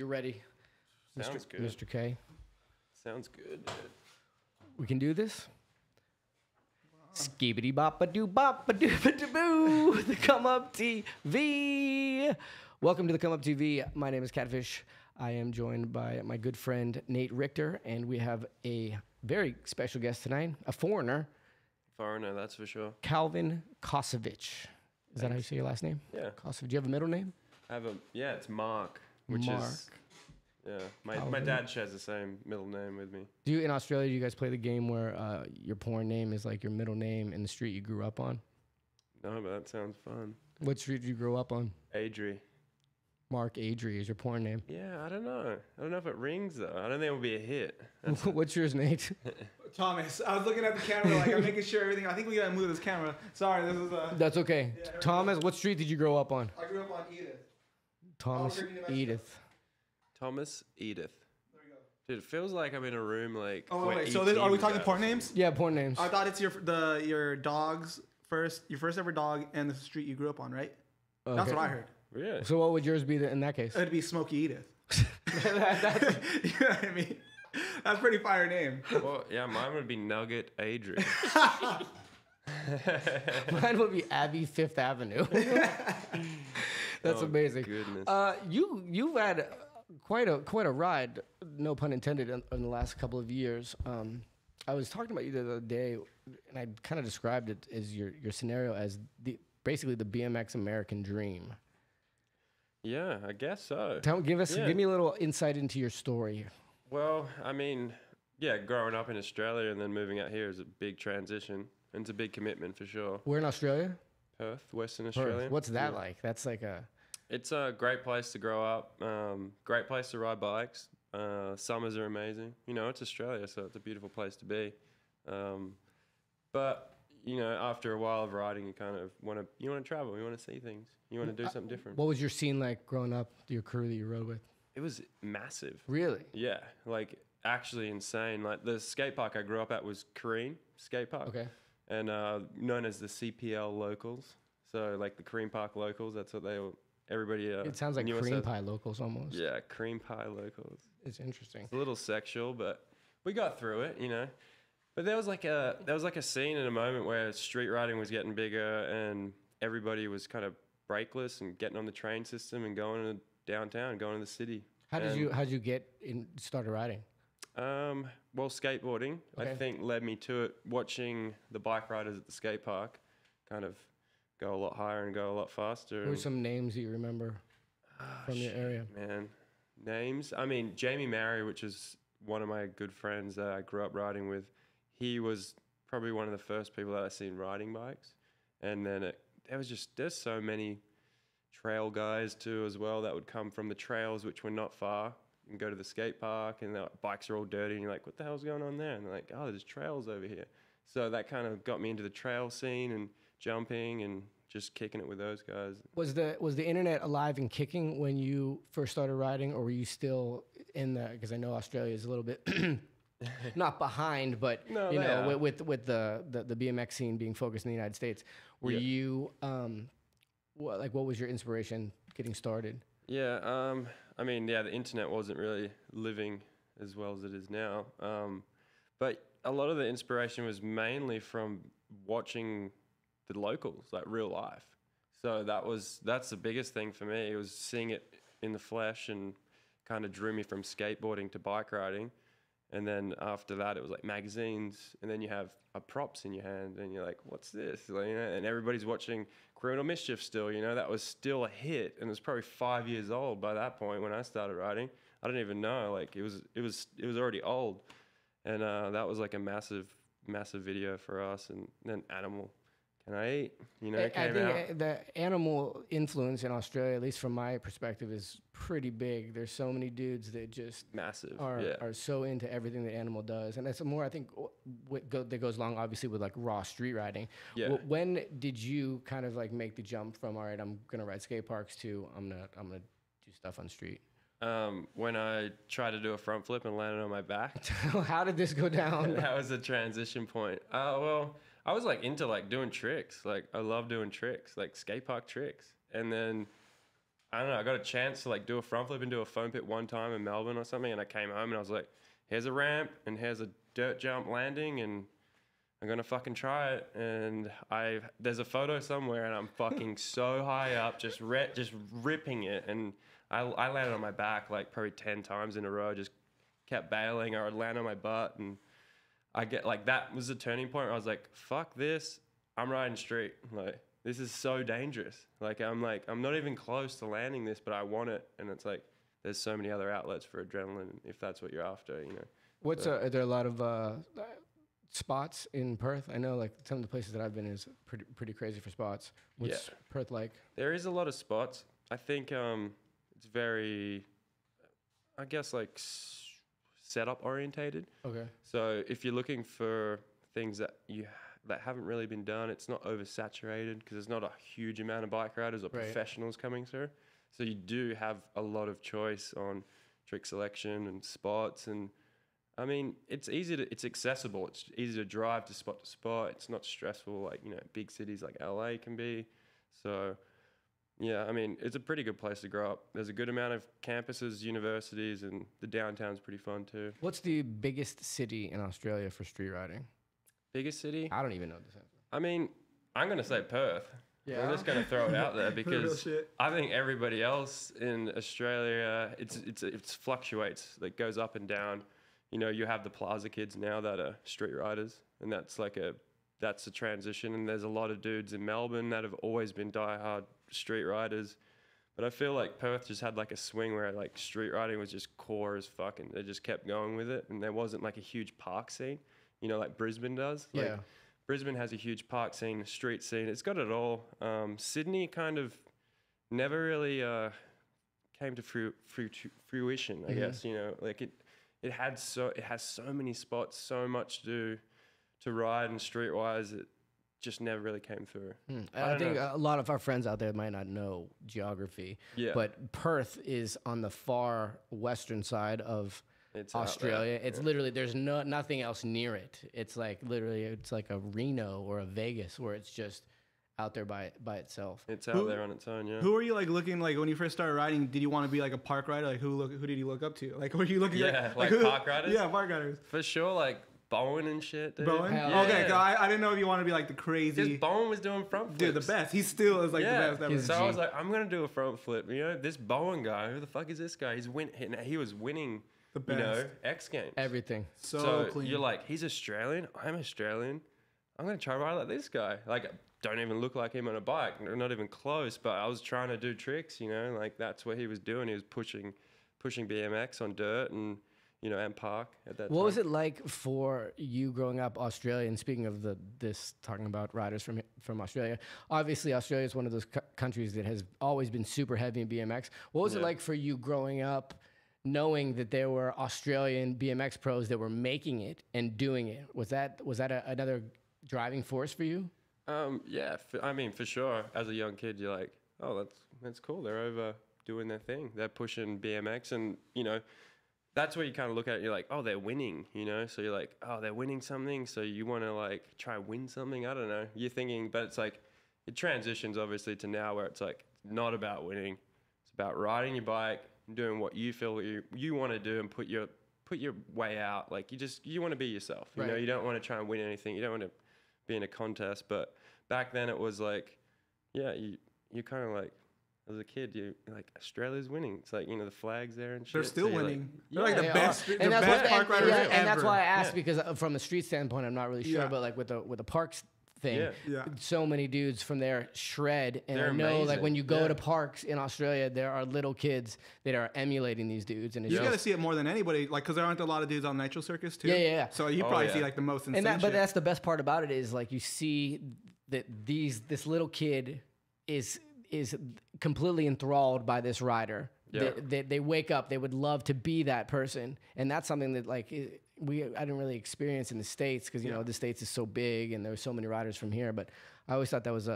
you're ready. Sounds good. Mr. K. Sounds good, dude. We can do this. Skibbity boppa doo boppa doo boo. The Come Up TV. Welcome to the Come Up TV. My name is Catfish. I am joined by my good friend Nate Richter, and we have a very special guest tonight, a foreigner. Foreigner, that's for sure. Calvin Kosovich. Is that how you say your last name? Yeah. Kosovich. Do you have a middle name? It's Mark, which Mark. is, my dad shares the same middle name with me. Do you, in Australia, do you guys play the game where your porn name is like your middle name and the street you grew up on? No, but that sounds fun. What street did you grow up on? Adri. Mark Adri is your porn name. Yeah, I don't know. I don't know if it rings, though. I don't think it will be a hit. What's yours, Nate? Thomas. I was looking at the camera, like I'm making sure everything. I think we gotta move this camera. Sorry, this is That's okay. Yeah, Thomas, what street did you grow up on? I grew up on Edith. Thomas Edith. Thomas Edith. There we go. Dude, it feels like I'm in a room like. Oh where wait, so E.T. are we was talking at. porn names? Yeah, porn names. I thought it's your dog's your first ever dog and the street you grew up on, right? Okay. That's what I heard. Yeah. So what would yours be in that case? It'd be Smokey Edith. You know what I mean? That's a pretty fire name. Well, yeah, mine would be Nugget Adri. Mine would be Abbey Fifth Avenue. That's amazing. Goodness. You've had quite a ride, no pun intended, in the last couple of years. I was talking about you the other day, and I kind of described it as your scenario as basically the BMX American dream. Yeah, I guess so. Give me a little insight into your story. Well, I mean, yeah, growing up in Australia and then moving out here is a big transition. And it's a big commitment for sure. Where in Australia? Perth, Western Australia. What's that like? That's like a... It's a great place to grow up. Great place to ride bikes. Summers are amazing. You know, it's Australia, so it's a beautiful place to be. But, you know, after a while of riding, you kind of want to travel. You want to see things. You want to do something different. What was your scene like growing up, your crew that you rode with? It was massive. Really? Yeah, like actually insane. Like the skate park I grew up at was Kareem Skate Park. Okay. And known as the CPL locals. So like the Cream Park locals, that's what everybody it sounds like cream pie locals almost. Yeah, cream pie locals. It's interesting. It's a little sexual, but we got through it, you know. But there was like a scene in a moment where street riding was getting bigger and everybody was kind of brakeless and getting on the train system and going to downtown, going to the city. How did you get started riding? Well, skateboarding, Okay. I think, led me to it. Watching the bike riders at the skate park kind of go a lot higher and go a lot faster. What are some names that you remember from your area? Man, names? I mean, Jamie Murray, which is one of my good friends that I grew up riding with, he was probably one of the first people that I seen riding bikes. And then there's so many trail guys too as well that would come from the trails, which were not far, and go to the skate park, and the bikes are all dirty, and you're like, what the hell's going on there? And they're like, oh, there's trails over here. So that kind of got me into the trail scene and jumping and just kicking it with those guys. Was the internet alive and kicking when you first started riding, or were you still in the? Because I know Australia is a little bit not behind, but No, you they know, are. with the BMX scene being focused in the United States, were Yeah. you what was your inspiration getting started? Yeah, I mean, yeah, the internet wasn't really living as well as it is now. But a lot of the inspiration was mainly from watching the locals, like real life. So that's the biggest thing for me. It was seeing it in the flesh and kind of drew me from skateboarding to bike riding. And then after that, it was like magazines, and then you have props in your hand, and you're like, "What's this?" Like, you know, and everybody's watching Criminal Mischief still. You know, that was still a hit, and it was probably 5 years old by that point when I started riding. I didn't even know, like it was already old, and that was like a massive video for us. And then Animal, Can I Eat? You know, it I came think out. the animal influence in Australia, at least from my perspective, is pretty big. There's so many dudes that just Massive. are so into everything that Animal does, and that's more I think that goes along obviously with like raw street riding. Yeah. When did you kind of like make the jump from all right, I'm gonna ride skate parks to I'm gonna do stuff on street? When I tried to do a front flip and landed on my back. How did this go down? That was a transition point. Well, I was like into like doing tricks. Like I love doing tricks, like skate park tricks. And then I don't know, I got a chance to like do a front flip and do a foam pit one time in Melbourne or something, and I came home and I was like, here's a ramp and here's a dirt jump landing, and I'm gonna fucking try it. And there's a photo somewhere, and I'm fucking so high up, just ripping it, and I landed on my back like probably 10 times in a row, just kept bailing, or I'd land on my butt, and I get like, that was the turning point where I was like, fuck this, I'm riding street. Like, this is so dangerous. Like, I'm not even close to landing this, but I want it. And it's like, there's so many other outlets for adrenaline if that's what you're after, you know. Are there a lot of spots in Perth? I know like some of the places that I've been is pretty crazy for spots. What's Perth like? There is a lot of spots. I think it's very, I guess, like setup orientated. Okay. So if you're looking for things that haven't really been done, it's not oversaturated because there's not a huge amount of bike riders or professionals coming through. So you do have a lot of choice on trick selection and spots, and I mean, it's accessible. It's easy to drive to spot. It's not stressful like, you know, big cities like LA can be. So yeah, I mean, it's a pretty good place to grow up. There's a good amount of campuses, universities, and the downtown's pretty fun too. What's the biggest city in Australia for street riding? Biggest city? I don't even know this answer. I mean, I'm going to say Perth. Yeah. I'm just going to throw it out there because I think everybody else in Australia, it fluctuates. It goes up and down. You know, you have the Plaza kids now that are street riders, and that's a transition. And there's a lot of dudes in Melbourne that have always been diehard street riders. But I feel like Perth just had like a swing where like street riding was just core as fuck, and they just kept going with it. And there wasn't like a huge park scene, you know, like Brisbane does. Like, yeah. Brisbane has a huge park scene, street scene. It's got it all. Sydney kind of never really came to fruition, I guess. You know, like it has so many spots, so much to ride and streetwise. It just never really came through. I think a lot of our friends out there might not know geography, but Perth is on the far western side of Australia. It's literally, there's nothing else near it. It's like literally, it's like a Reno or a Vegas where it's just out there by itself. It's out there on its own, yeah. Who were you like looking, like when you first started riding, did you want to be like a park rider? Like who did you look up to? Like were you looking at like park riders? Yeah, park riders. For sure, like Bowen and shit, dude. Bowen? Yeah. Okay, I didn't know if you want to be like the crazy. Because Bowen was doing front flips. Dude, the best. He still is like the best ever. So I was like, I'm going to do a front flip. You know, this Bowen guy, who the fuck is this guy? He was winning, the best. You know, X Games. Everything. So clean. You're like, he's Australian. I'm Australian. I'm going to try to ride like this guy. Like, don't even look like him on a bike. Not even close. But I was trying to do tricks, you know. Like, that's what he was doing. He was pushing BMX on dirt and, you know, and park at that time. What was it like for you growing up Australia? And speaking of talking about riders from Australia, obviously Australia is one of those countries that has always been super heavy in BMX. What was it like for you growing up, knowing that there were Australian BMX pros that were making it and doing it? Was that another driving force for you? Yeah, I mean, for sure. As a young kid, you're like, oh, that's cool. They're over doing their thing. They're pushing BMX, and you know, that's where you kind of look at it. You're like, oh, they're winning, you know? So you're like, oh, they're winning something. So you want to like try and win something. I don't know. You're thinking, but it's like, it transitions obviously to now where it's like, it's not about winning. It's about riding your bike, doing what you feel you want to do, and put your way out. Like you want to be yourself. You know, you don't want to try and win anything. You don't want to be in a contest. But back then it was like, yeah, you kind of like, as a kid, you're like, Australia's winning. It's like, you know, the flag's there and shit. They're still so winning. Like, they're like the best, and the best park riders ever. And that's why I asked, because from a street standpoint, I'm not really sure, but like with the parks thing, so many dudes from there shred. And they're I know amazing. like when you go to parks in Australia, there are little kids that are emulating these dudes. And it's you got to see it more than anybody, like, because there aren't a lot of dudes on Nitro Circus too. Yeah. So you probably see like the most insane but shit. that's the best part about it is like you see that this little kid is completely enthralled by this rider. They wake up, they would love to be that person, and that's something that like I didn't really experience in the States because you know the States is so big and there were so many riders from here. But I always thought that was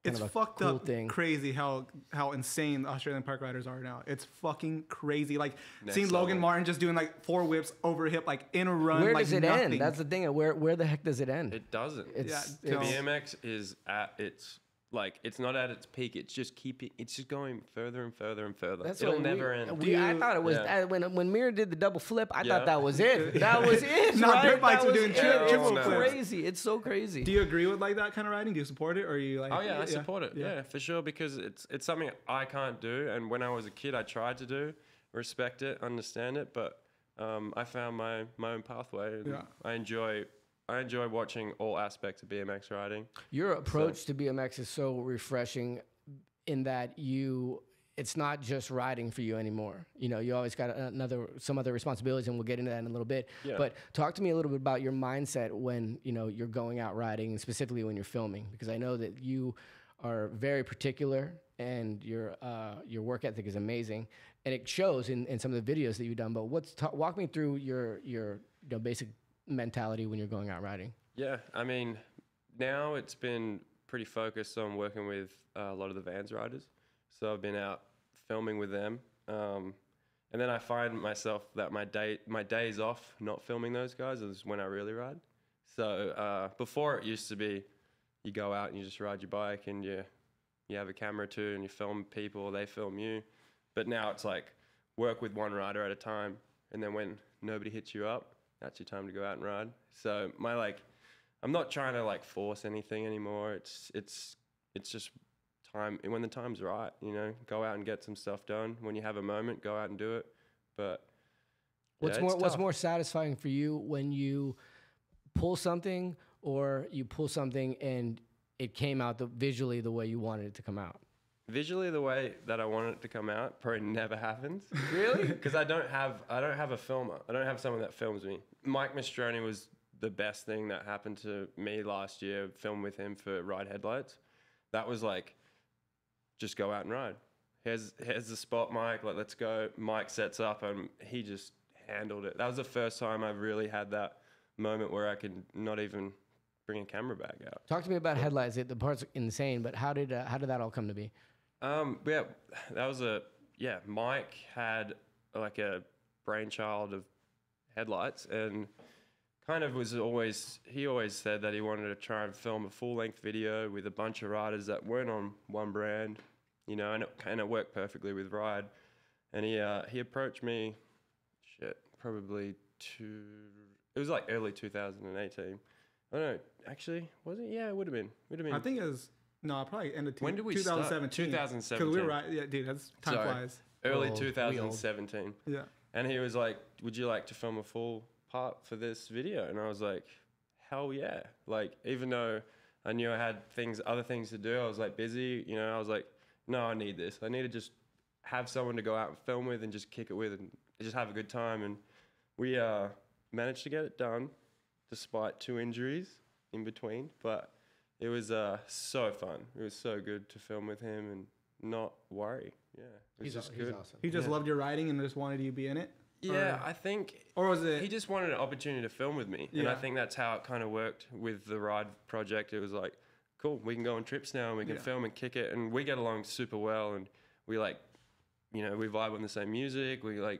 it's fucked cool up thing. Crazy how insane the Australian park riders are now. It's fucking crazy. Like seeing level. Logan Martin just doing like 4 whips over hip like in a run. Where like does it nothing. end? That's the thing. Where the heck does it end? It doesn't. It's BMX is at its like it's not at its peak. It's just it's just going further and further and further. That's It'll what never end. I thought it was when Mir did the double flip. I thought that was it. That was it. Not right? dirt bikes That are was doing it. triple It's flips. crazy. It's so crazy. Do you agree with like that kind of riding? Do you support it, or are you like? Oh yeah, I support it. Yeah, for sure, because it's something I can't do, and when I was a kid, I tried to do, respect it, understand it, but I found my own pathway. And I enjoy watching all aspects of BMX riding. Your approach to BMX is so refreshing in that it's not just riding for you anymore. You know, you always got some other responsibilities, and we'll get into that in a little bit. Yeah. But talk to me a little bit about your mindset when, you know, you're going out riding, and specifically when you're filming, because I know that you are very particular, and your work ethic is amazing, and it shows in some of the videos that you've done. But walk me through your basic mentality when you're going out riding. Yeah, I mean, now it's been pretty focused on working with a lot of the Vans riders. So I've been out filming with them, and then I find myself that my days off not filming those guys is when I really ride. So before it used to be, you go out and you just ride your bike, and you have a camera too, and you film people, they film you. But now it's like work with one rider at a time, and then when nobody hits you up, that's your time to go out and ride. So I'm not trying to like force anything anymore. It's just time when the time's right, you know. Go out and get some stuff done. When you have a moment, go out and do it. But what's more satisfying for you when you pull something, or you pull something and it came out visually the way you wanted it to come out? Visually, the way that I want it to come out probably never happens. Really? Because I don't have a filmer. I don't have someone that films me. Mike Mastroni was the best thing that happened to me last year. Filmed with him for Ride Headlights. That was like, just go out and ride. Here's the spot, Mike. Like, let's go. Mike sets up, and he just handled it. That was the first time I've really had that moment where I could not even bring a camera bag out. Talk to me about Headlights. The part's insane, but how did that all come to be? Yeah, that was Mike had like a brainchild of Headlights, and kind of he always said that he wanted to try and film a full-length video with a bunch of riders that weren't on one brand, you know, and it kind of worked perfectly with Ride. And he approached me, probably it was like early 2018. I don't know, actually, was it? Yeah, it would have been. I think it was, no, probably end of when did we 2017. 2017. Because we were right, yeah, dude, that's time flies. Early 2017. Yeah. And he was like, would you like to film a full part for this video? And I was like, hell yeah. Like, even though I knew I had other things to do, I was like busy, you know, I was like, no, I need this. I need to just have someone to go out and film with and just kick it with and just have a good time. And we managed to get it done despite 2 injuries in between. But it was so fun. It was so good to film with him and not worry. Yeah, it was just good. He's awesome. He just loved your riding and just wanted you to be in it? Yeah, I think... Or was it... He just wanted an opportunity to film with me. Yeah. And I think that's how it kind of worked with the Ride project. It was like, cool, we can go on trips now and we can film and kick it. And we get along super well. And we like, you know, we vibe on the same music. I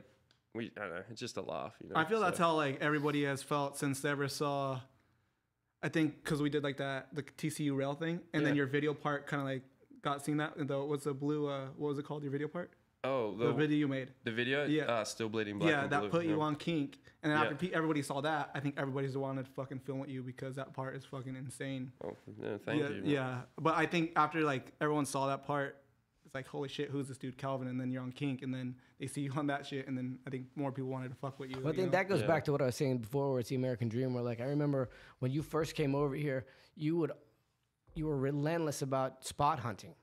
don't know, it's just a laugh, you know. I feel that's how like everybody has felt since they ever saw... I think because we did like the TCU rail thing. And then your video part kind of like got seen that. What's the blue... what was it called, your video part? Oh, the video you made. The video? Yeah. Still Bleeding Black and that Blue. put you on kink. And then after everybody saw that, I think everybody's wanted to fucking film with you because that part is fucking insane. Oh, yeah, thank you. Yeah. But I think after like everyone saw that part, it's like, holy shit, who's this dude, Calvin? And then you're on kink, and then they see you on that shit, and then I think more people wanted to fuck with you. Well, I think that goes back to what I was saying before, where it's the American dream, where like I remember when you first came over here, you were relentless about spot hunting.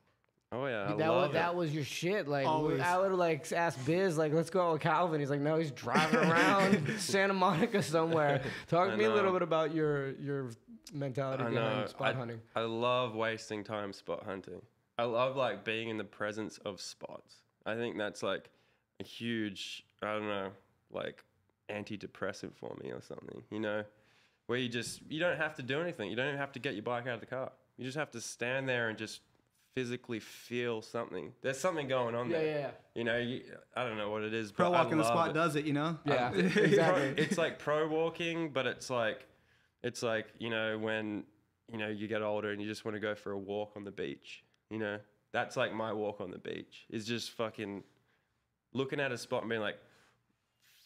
Oh yeah, that was your shit. Like Always. I would like ask Biz, like, let's go out with Calvin. He's like, no, he's driving around Santa Monica somewhere. Talk to me a little bit about your mentality behind spot hunting. I love wasting time spot hunting. I love like being in the presence of spots. I think that's like a huge, I don't know, like antidepressant for me or something. You know, where you don't have to do anything. You don't even have to get your bike out of the car. You just have to stand there and just physically feel something. There's something going on there. Yeah. You know, I don't know what it is, Pro but walking the spot does it, you know? Yeah, exactly. It's like pro walking, but it's like, you know, when you know, you get older and you just want to go for a walk on the beach. You know, that's like my walk on the beach, is just fucking looking at a spot and being like,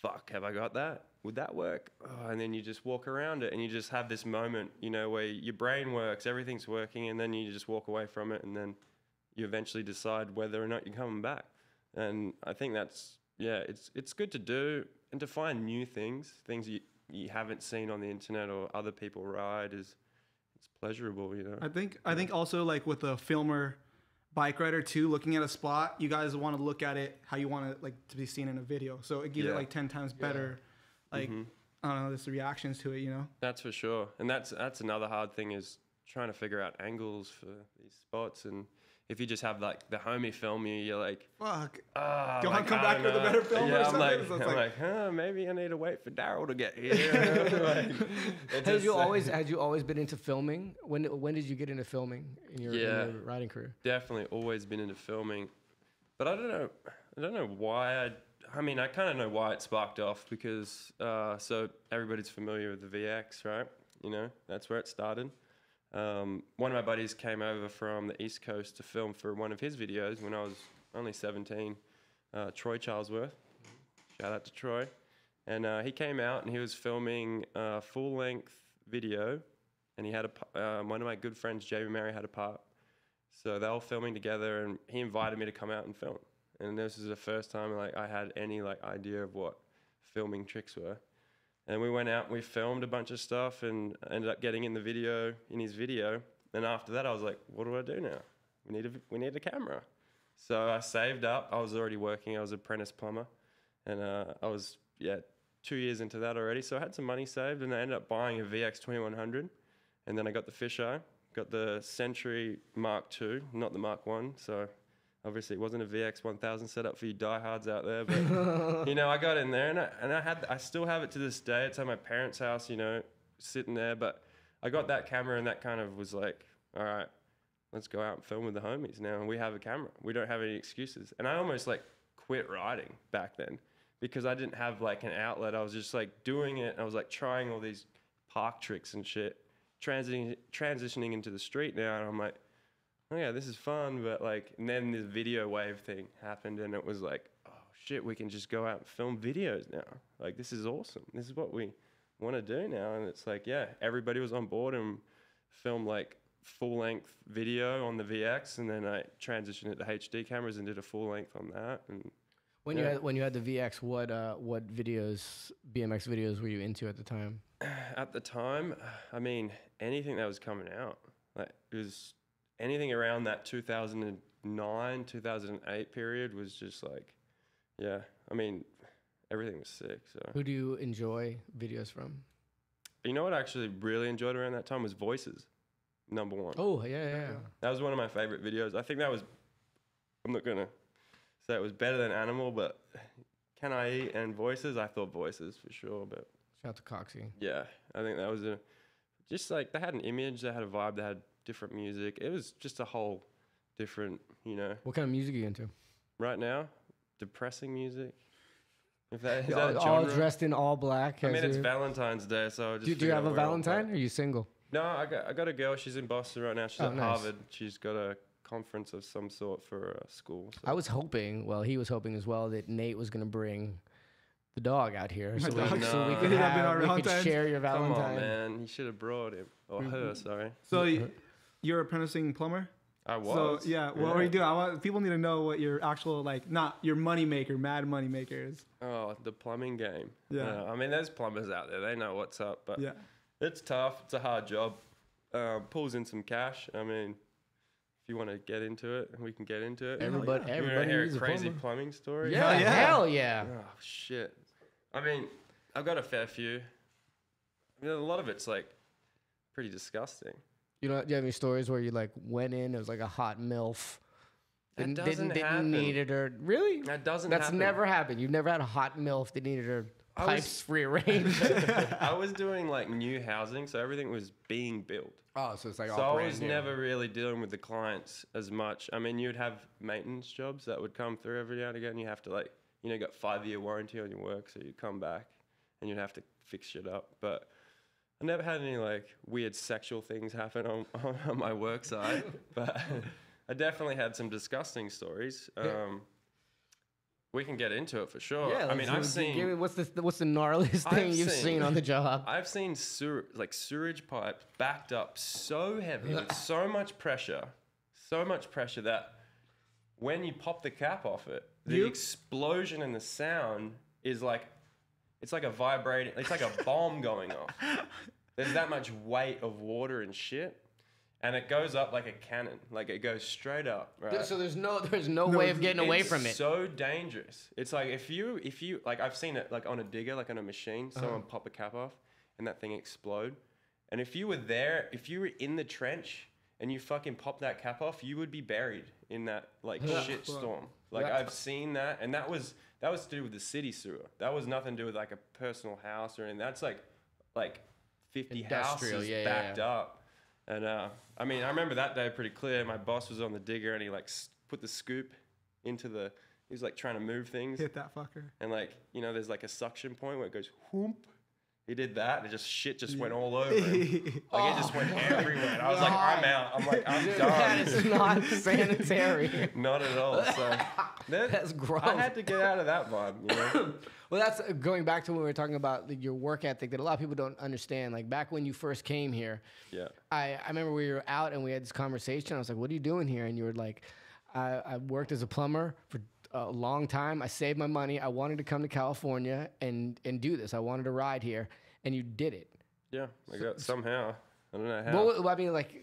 fuck, have I got that? Would that work? Oh, and then you just walk around it and you just have this moment, you know, where your brain works, everything's working, and then you just walk away from it, and then you eventually decide whether or not you're coming back. And I think that's, yeah, it's good to do and to find new things you haven't seen on the internet or other people ride it's pleasurable, you know. I think also like with a filmer bike rider too, looking at a spot, you guys want to look at it how you want it like to be seen in a video. So it gives it like 10 times better. Like I don't know, just the reactions to it, you know. That's for sure. And that's another hard thing, is trying to figure out angles for these spots. And if you just have like the homie film you, you're like, fuck. Oh, Do I like, come back with a better film or something? I'm like, huh, maybe I need to wait for Daryl to get here. Had you always been into filming? When did you get into filming in your riding career? Definitely always been into filming. But I don't know why I mean, I kind of know why it sparked off, because so everybody's familiar with the VX, right? You know, that's where it started. One of my buddies came over from the East Coast to film for one of his videos when I was only 17, Troy Charlesworth. Shout out to Troy. And he came out and he was filming a full-length video, and he had one of my good friends, Jamie Mary, had a part. So they were filming together, and he invited me to come out and film. And this is the first time like I had any like idea of what filming tricks were. And we went out and we filmed a bunch of stuff and ended up getting in his video. And after that, I was like, what do I do now? We need a camera. So I saved up. I was already working. I was an apprentice plumber. And I was, 2 years into that already. So I had some money saved, and I ended up buying a VX 2100. And then I got the fisheye, got the Century Mark II, not the Mark I. So obviously it wasn't a VX 1000 setup for you diehards out there. But, you know, I got in there, and I still have it to this day. It's at my parents' house, you know, sitting there. But I got that camera, and that kind of was like, all right, let's go out and film with the homies now. And we have a camera. We don't have any excuses. And I almost like quit riding back then, because I didn't have like an outlet. I was just like doing it. I was like trying all these park tricks and shit, transitioning into the street now. And I'm like, oh yeah, this is fun. But like, and then this video wave thing happened, and it was like, oh shit, we can just go out and film videos now. Like, this is awesome. This is what we want to do now. And it's like, yeah, everybody was on board and filmed like full length video on the VX, and then I transitioned it to HD cameras and did a full length on that. And when you had the VX, what videos, BMX videos, were you into at the time? At the time, I mean, anything that was coming out. Like, it was anything around that 2009, 2008 period was just like, yeah. I mean, everything was sick. So who do you enjoy videos from? You know what I actually really enjoyed around that time was Voices, number one. Oh yeah. That was one of my favorite videos. I think that was, I'm not gonna say it was better than Animal, but Can I Eat and Voices, I thought Voices for sure. But shout out to Coxie. Yeah, I think that was just like, they had an image, they had a vibe, they had different music. It was just a whole different, you know. What kind of music are you into? Right now, depressing music. If that is all, that genre? all dressed in all black. I mean, it's Valentine's Day, so I just do you have a Valentine? Or are you single? No, I got a girl. She's in Boston right now. She's at nice. Harvard. She's got a conference of some sort for school. So. I was hoping, well, he was hoping as well, that Nate was going to bring the dog out here so we could share your Valentine. Come on, man. You should have brought him. Or her, sorry. So you're an apprenticing plumber? I was. So, yeah, what were you doing? People need to know what your actual, like, not your money maker, mad money maker is. Oh, the plumbing game. Yeah. I mean, there's plumbers out there. They know what's up. But yeah. It's tough. It's a hard job. Pulls in some cash. I mean, if you want to get into it, we can get into it. Everybody hear needs a crazy plumber. plumbing story? Yeah, hell yeah. Oh, shit. I mean, I've got a fair few. I mean, a lot of it's, like, pretty disgusting. Do you have any stories where you like went in? It was like a hot MILF. That Didn't happen. need it or really? That doesn't. That's happen. never happened. You've never had a hot MILF that needed her pipes rearranged. I was doing like new housing, so everything was being built. Oh, so it's like so all I brand was new. never really dealing with the clients as much. I mean, you'd have maintenance jobs that would come through every now and again. You have to like, you got 5-year warranty on your work, so you come back and you'd have to fix shit up. But I never had any like weird sexual things happen on my work side, but I definitely had some disgusting stories. We can get into it for sure. Yeah, I mean, I've seen. What's the gnarliest thing you've seen on the job? I've seen sewage pipes backed up so heavy with so much pressure that when you pop the cap off it, the explosion and the sound is like, it's like a vibrating, it's like a bomb going off. There's that much weight of water and shit. And it goes up like a cannon, like it goes straight up, right? So there's no way of getting away from it. It's so dangerous. It's like if you like, I've seen it like on a digger, like on a machine, someone pop a cap off and that thing explode. And if you were there, if you were in the trench and you fucking pop that cap off, you would be buried in that like shit storm. Like I've seen that, and that was to do with the city sewer. That was nothing to do with like a personal house or anything. That's like 50 houses backed up. And I mean, I remember that day pretty clear. My boss was on the digger and he like put the scoop into the, he was like trying to move things. Hit that fucker. And like, you know, there's like a suction point where it goes whoop. He did that and shit just went all over him. Like it just went everywhere. And I was like, I'm out. I'm like, I'm done. That is not sanitary. Not at all. So that's gross. I had to get out of that vibe, you know? Well, that's going back to when we were talking about your work ethic that a lot of people don't understand. Like back when you first came here, I remember we were out and we had this conversation. I was like, what are you doing here? And you were like, I worked as a plumber for a long time. I saved my money. I wanted to come to California and do this. I wanted to ride here, and you did it. Yeah, I got somehow. I don't know how. Well, I mean, like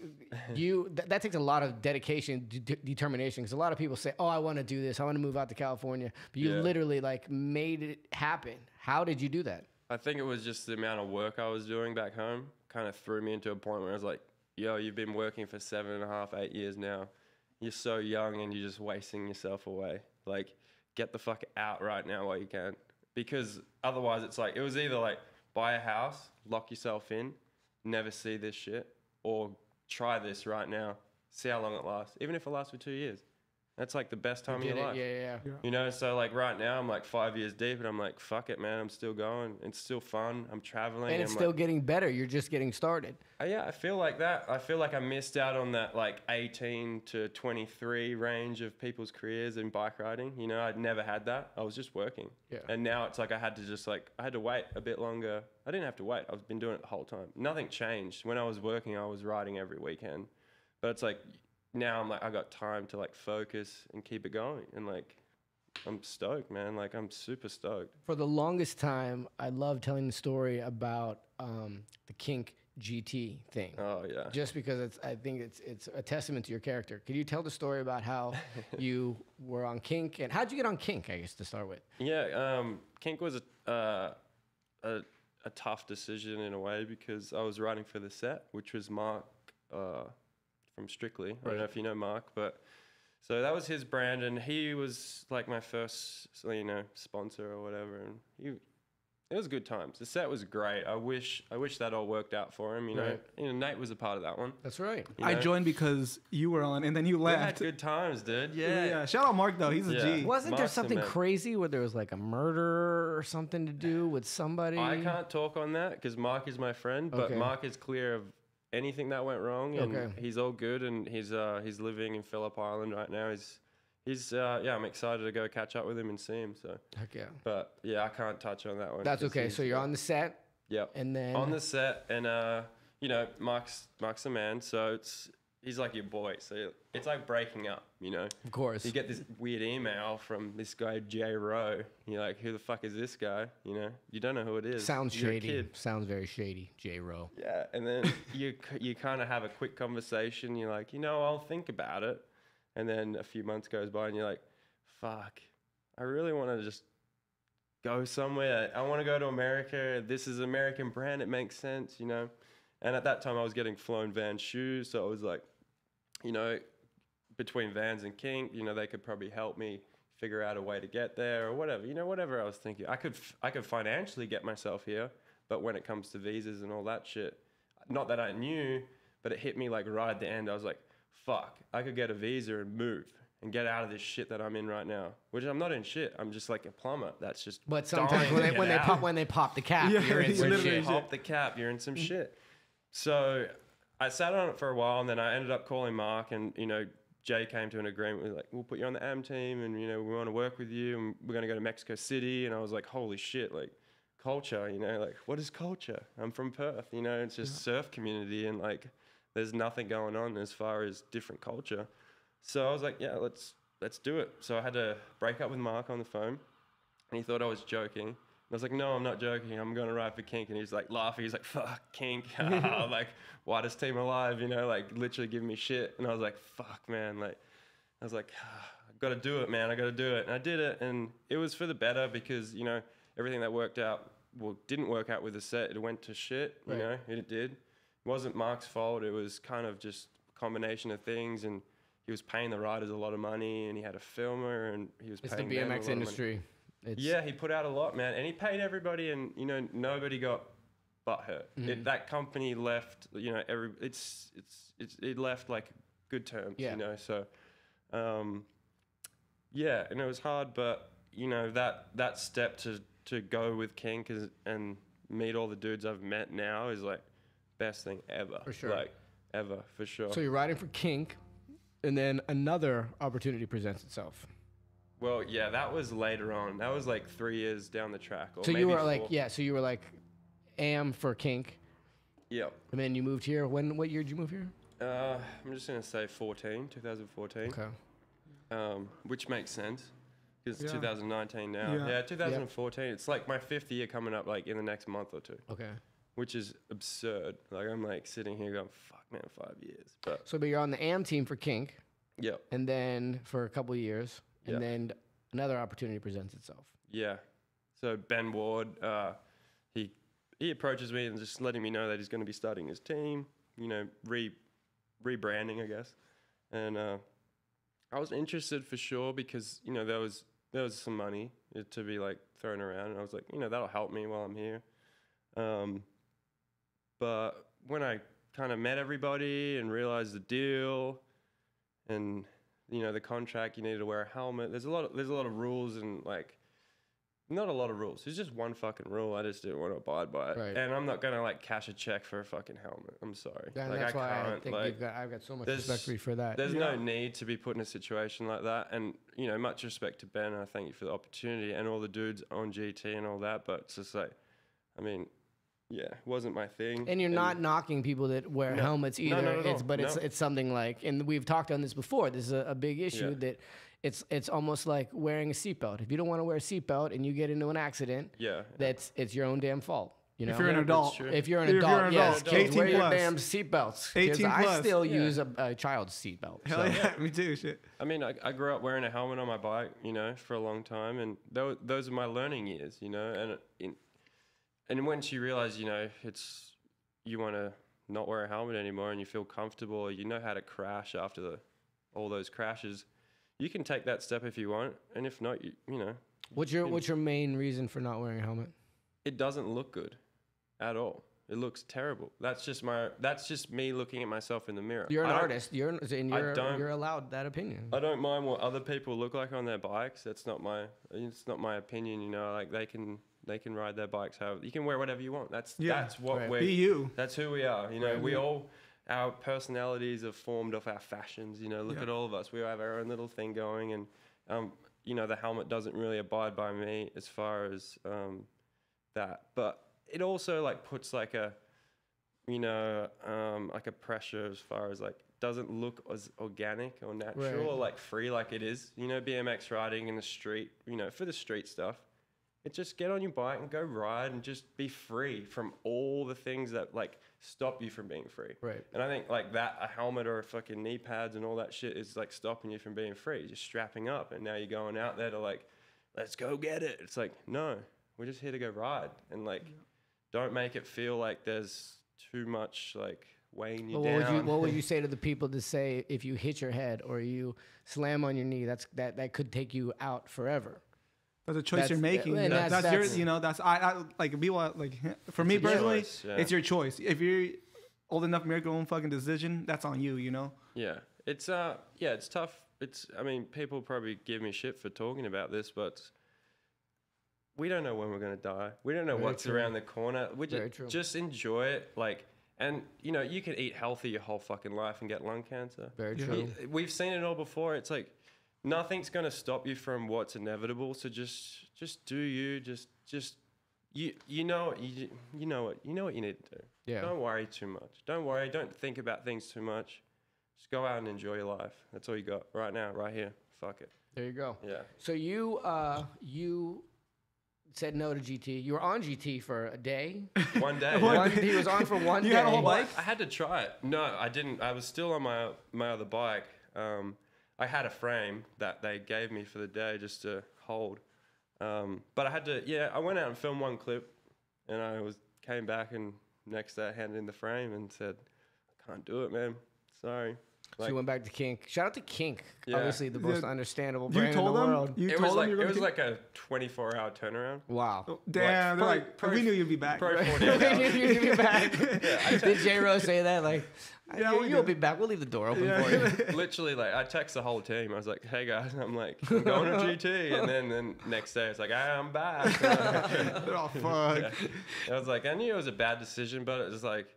that takes a lot of dedication, determination. Because a lot of people say, "Oh, I want to do this. I want to move out to California," but you literally like made it happen. How did you do that? I think it was just the amount of work I was doing back home kind of threw me into a point where I was like, "Yo, you've been working for 7.5, 8 years now. You're so young and you're just wasting yourself away. Like, get the fuck out right now while you can." Because otherwise it's like, it was either like buy a house, lock yourself in, never see this shit, or try this right now, see how long it lasts. Even if it lasts for 2 years. That's like the best time of your life. Yeah. You know, so like right now I'm like 5 years deep and I'm like, fuck it, man. I'm still going. It's still fun. I'm traveling. And it's still getting better. You're just getting started. Yeah, I feel like that. I feel like I missed out on that like 18 to 23 range of people's careers in bike riding. You know, I'd never had that. I was just working. Yeah. And now it's like I had to wait a bit longer. I didn't have to wait. I've been doing it the whole time. Nothing changed. When I was working, I was riding every weekend. But it's like, now I'm like, I got time to like focus and keep it going. And like, I'm stoked, man. Like, I'm super stoked. For the longest time, I love telling the story about the kink GT thing. Oh yeah. Just because I think it's a testament to your character. Could you tell the story about how you were on kink and how'd you get on kink? I guess to start with. Yeah, kink was a tough decision in a way because I was writing for the set, which was Mark from Strictly. I don't know if you know Mark, but so that was his brand, and he was like my first, sponsor or whatever, and it was good times. The set was great. I wish that all worked out for him. You know, Nate was a part of that one. That's right. I joined because you were on, and then you left. We had good times, dude. Yeah. Shout out Mark though. He's a G. Wasn't there something crazy where there was like a murder or something to do with somebody? I can't talk on that because Mark is my friend, but Mark is clear of anything that went wrong, and he's all good, and he's living in Phillip Island right now. He's I'm excited to go catch up with him and see him. So heck yeah. But yeah, I can't touch on that one. That's okay. So you're on the set. Yep. And then on the set, and Mark's the man. So he's like your boy. So it's like breaking up. You know. Of course. You get this weird email from this guy J Rowe. You're like, who the fuck is this guy? You know, you don't know who it is. Sounds shady. Sounds very shady, J Rowe. Yeah, and then you kind of have a quick conversation. You're like, I'll think about it. And then a few months goes by and you're like, fuck, I really want to just go somewhere. I want to go to America. This is an American brand. It makes sense, And at that time I was getting flown Vans shoes. So I was like, between Vans and Kink, they could probably help me figure out a way to get there or whatever, whatever I was thinking. I could financially get myself here, but when it comes to visas and all that shit, not that I knew, but it hit me like right at the end. I was like, fuck, I could get a visa and move. and get out of this shit that I'm in right now. Which I'm not in shit. I'm just like a plumber. That's just. But sometimes when they pop the cap, you're in some shit. Pop the cap, you're in some shit. So I sat on it for a while, and then I ended up calling Mark, and Jay came to an agreement. We were like, we'll put you on the AM team, and we want to work with you, and we're going to go to Mexico City. And I was like, holy shit, like culture, like what is culture? I'm from Perth, it's just surf community, and like there's nothing going on as far as different culture. So I was like, yeah, let's do it. So I had to break up with Mark on the phone, and he thought I was joking. And I was like, no, I'm not joking. I'm going to ride for Kink. And he's like laughing. He's like, fuck, Kink. Like, whitest team alive, like literally giving me shit. And I was like, fuck, man. Like, I was like, I got to do it, man. I got to do it. And I did it. And it was for the better because, everything that worked out, didn't work out with the set. It went to shit, it did. It wasn't Mark's fault. It was kind of just a combination of things. And he was paying the riders a lot of money, and he had a filmer, and he was paying them a lot of money. It's the BMX industry. Yeah, he put out a lot, man, and he paid everybody, and nobody got butthurt. That company left, it left like good terms, So, yeah, and it was hard, but that step to go with Kink and meet all the dudes I've met now is like best thing ever. For sure, like ever, for sure. So you're riding for Kink, and then another opportunity presents itself. Well, yeah, that was later on. That was like 3 years down the track. Or so maybe you were 4. like, so you were like AM for Kink. Yep. And then you moved here. What year did you move here? I'm just going to say 2014. Okay. Which makes sense because it's 2019 now. Yeah, 2014. It's like my 5th year coming up like in the next month or 2. Okay. Which is absurd. Like I'm like sitting here going, fuck, man, 5 years. But you're on the AM team for Kink. Yep. And then for a couple of years. And then another opportunity presents itself. Yeah. So Ben Ward, he approaches me and just letting me know that he's going to be starting his team, rebranding, I guess. And I was interested for sure because, there was some money to be like thrown around. And I was like, that'll help me while I'm here. But when I kind of met everybody and realized the deal and the contract, you needed to wear a helmet. There's a lot of rules and like, not a lot of rules. There's just one fucking rule. I just didn't want to abide by it. Right. And I'm not gonna like cash a check for a fucking helmet. I'm sorry. And like that's why I think I've got so much respect for you for that. There's no need to be put in a situation like that. And much respect to Ben. And I thank you for the opportunity and all the dudes on GT and all that. But it's just like, yeah, it wasn't my thing. And you're not knocking people that wear helmets either. No, it's something like, and we've talked on this before. This is a big issue that it's almost like wearing a seatbelt. If you don't want to wear a seatbelt and you get into an accident, it's your own damn fault. If you're an adult, yes, kids, wear your plus. damn seatbelts. 18 plus. I still use a child's seatbelt. Hell yeah, me too. Shit. I grew up wearing a helmet on my bike, for a long time, and those are my learning years, And once you realize, you want to not wear a helmet anymore and you feel comfortable, or you know how to crash after all those crashes, you can take that step if you want. And if not, What's your main reason for not wearing a helmet? It doesn't look good at all. It looks terrible. That's just me looking at myself in the mirror. You're an artist. You're allowed that opinion. I don't mind what other people look like on their bikes. It's not my opinion. Like they can ride their bikes. You can wear whatever you want. That's what we're. Be you. That's who we are. We all, our personalities are formed off our fashions. Look at all of us. We have our own little thing going, and the helmet doesn't really abide by me as far as that. But it also like puts like a, like a pressure as far as like doesn't look as organic or natural or like free like it is. BMX riding in the street. For the street stuff. It's just get on your bike and go ride and just be free from all the things that like stop you from being free. Right. And I think like that, a helmet or a fucking knee pads and all that shit is like stopping you from being free. Just strapping up, and now you're going out there to like, let's go get it. It's like, no, we're just here to go ride, and like, don't make it feel like there's too much like weighing you down. What would you say to the people to say if you hit your head or you slam on your knee, that could take you out forever? That's a choice you're making. That's yours. I like people like for me personally, it's your choice. If you're old enough to make your own fucking decision, that's on you. Yeah, it's tough I mean, people probably give me shit for talking about this, but we don't know when we're going to die. We don't know what's around the corner. We just enjoy it. Like, and you know, you can eat healthy your whole fucking life and get lung cancer. Very true. We've seen it all before. It's like, nothing's going to stop you from what's inevitable. So just do you, you know what you need to do. Yeah. Don't worry too much. Don't worry. Don't think about things too much. Just go out and enjoy your life. That's all you got right now, right here. Fuck it. There you go. Yeah. So you said no to GT. You were on GT for a day. One day. He was on for one day. You had a whole bike? I had to try it. No, I didn't. I was still on my other bike. I had a frame that they gave me for the day just to hold. But I had to, I went out and filmed one clip, and came back, and next day I handed in the frame and said, I can't do it, man. Sorry. So you went back to Kink. Shout out to Kink. Yeah. Obviously the most understandable You brand in told the them? world. You It told was them you were it going was to? like a 24-hour turnaround. Wow. Oh, damn. Probably- we knew you'd be back. Probably We 48 hours. knew you'd be back. Did J-Ro say that? Like, Yeah, we you'll did. be back. We'll leave the door open Yeah. for you. Literally, like, I text the whole team. I was like, hey, guys. I'm like, I'm going to GT. And then next day, it's like, I'm back. Oh, fuck. Yeah. I was like, I knew it was a bad decision, but it was like,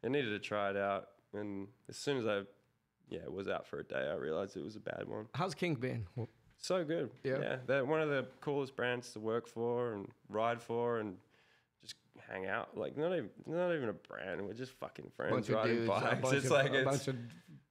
I needed to try it out. And as soon as I was out for a day, I realized it was a bad one. How's Kink been? So good. Yeah. They're one of the coolest brands to work for and ride for and just hang out. Like, not even a brand. We're just fucking friends Bunch of riding dudes. bikes. A bunch of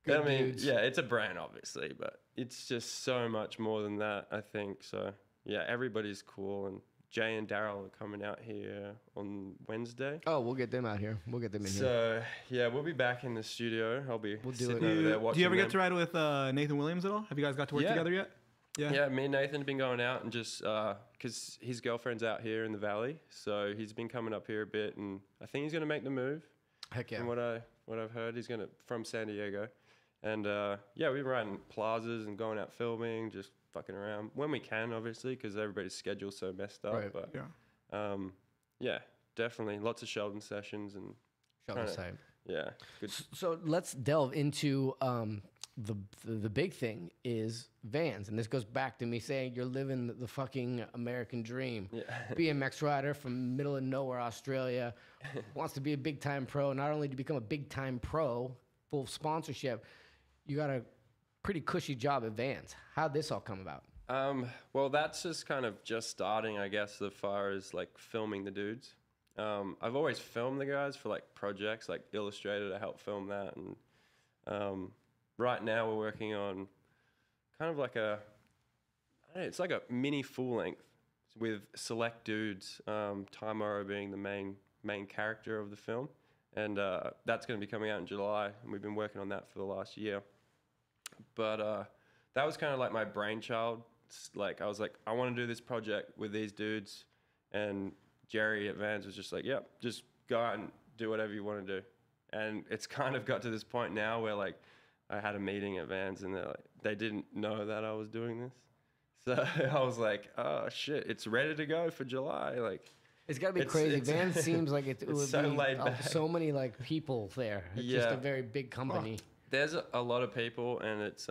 good dudes. Yeah, it's a brand, obviously, but it's just so much more than that, I think. So, yeah, everybody's cool. And Jay and Daryl are coming out here on Wednesday. Oh, we'll get them out here. We'll get them in here. So, yeah, we'll be back in the studio. I'll be We'll do sitting it. over there watching Do you ever them. get to ride with Nathan Williams at all? Have you guys got to work Yeah. together yet? Yeah, me and Nathan have been going out and just because his girlfriend's out here in the valley, so he's been coming up here a bit, and I think he's gonna make the move. Heck yeah. From what I've heard, he's gonna from San Diego, and we've been riding plazas and going out filming, just fucking around when we can, obviously, because everybody's schedule's so messed up. Right. But Yeah. definitely lots of Sheldon sessions and Shovel kinda- side. yeah, good. So let's delve into the big thing is vans, and this goes back to me saying you're living the fucking American dream. Yeah. BMX rider from middle of nowhere, Australia, wants to be a big time pro. Not only to become a big time pro, full sponsorship, you got a pretty cushy job at Vans. How'd this all come about? Well, that's just kind of just starting, I guess, as far as like filming the dudes. I've always filmed the guys for like projects, like Illustrated. I help film that, and right now we're working on kind of like it's like a mini full length with select dudes. Ty Morrow being the main character of the film, and that's going to be coming out in July. And we've been working on that for the last year. But that was kind of like my brainchild. Like I was like, I want to do this project with these dudes, and Jerry at Vans was just like, yep, just go out and do whatever you want to do. And it's kind of got to this point now where like I had a meeting at Vans and they didn't know that I was doing this. So I was like, oh shit, it's ready to go for July. Like It's got to be crazy. Vans seems like it would so be laid back. so many like people there. It's just a very big company. There's a lot of people, and it's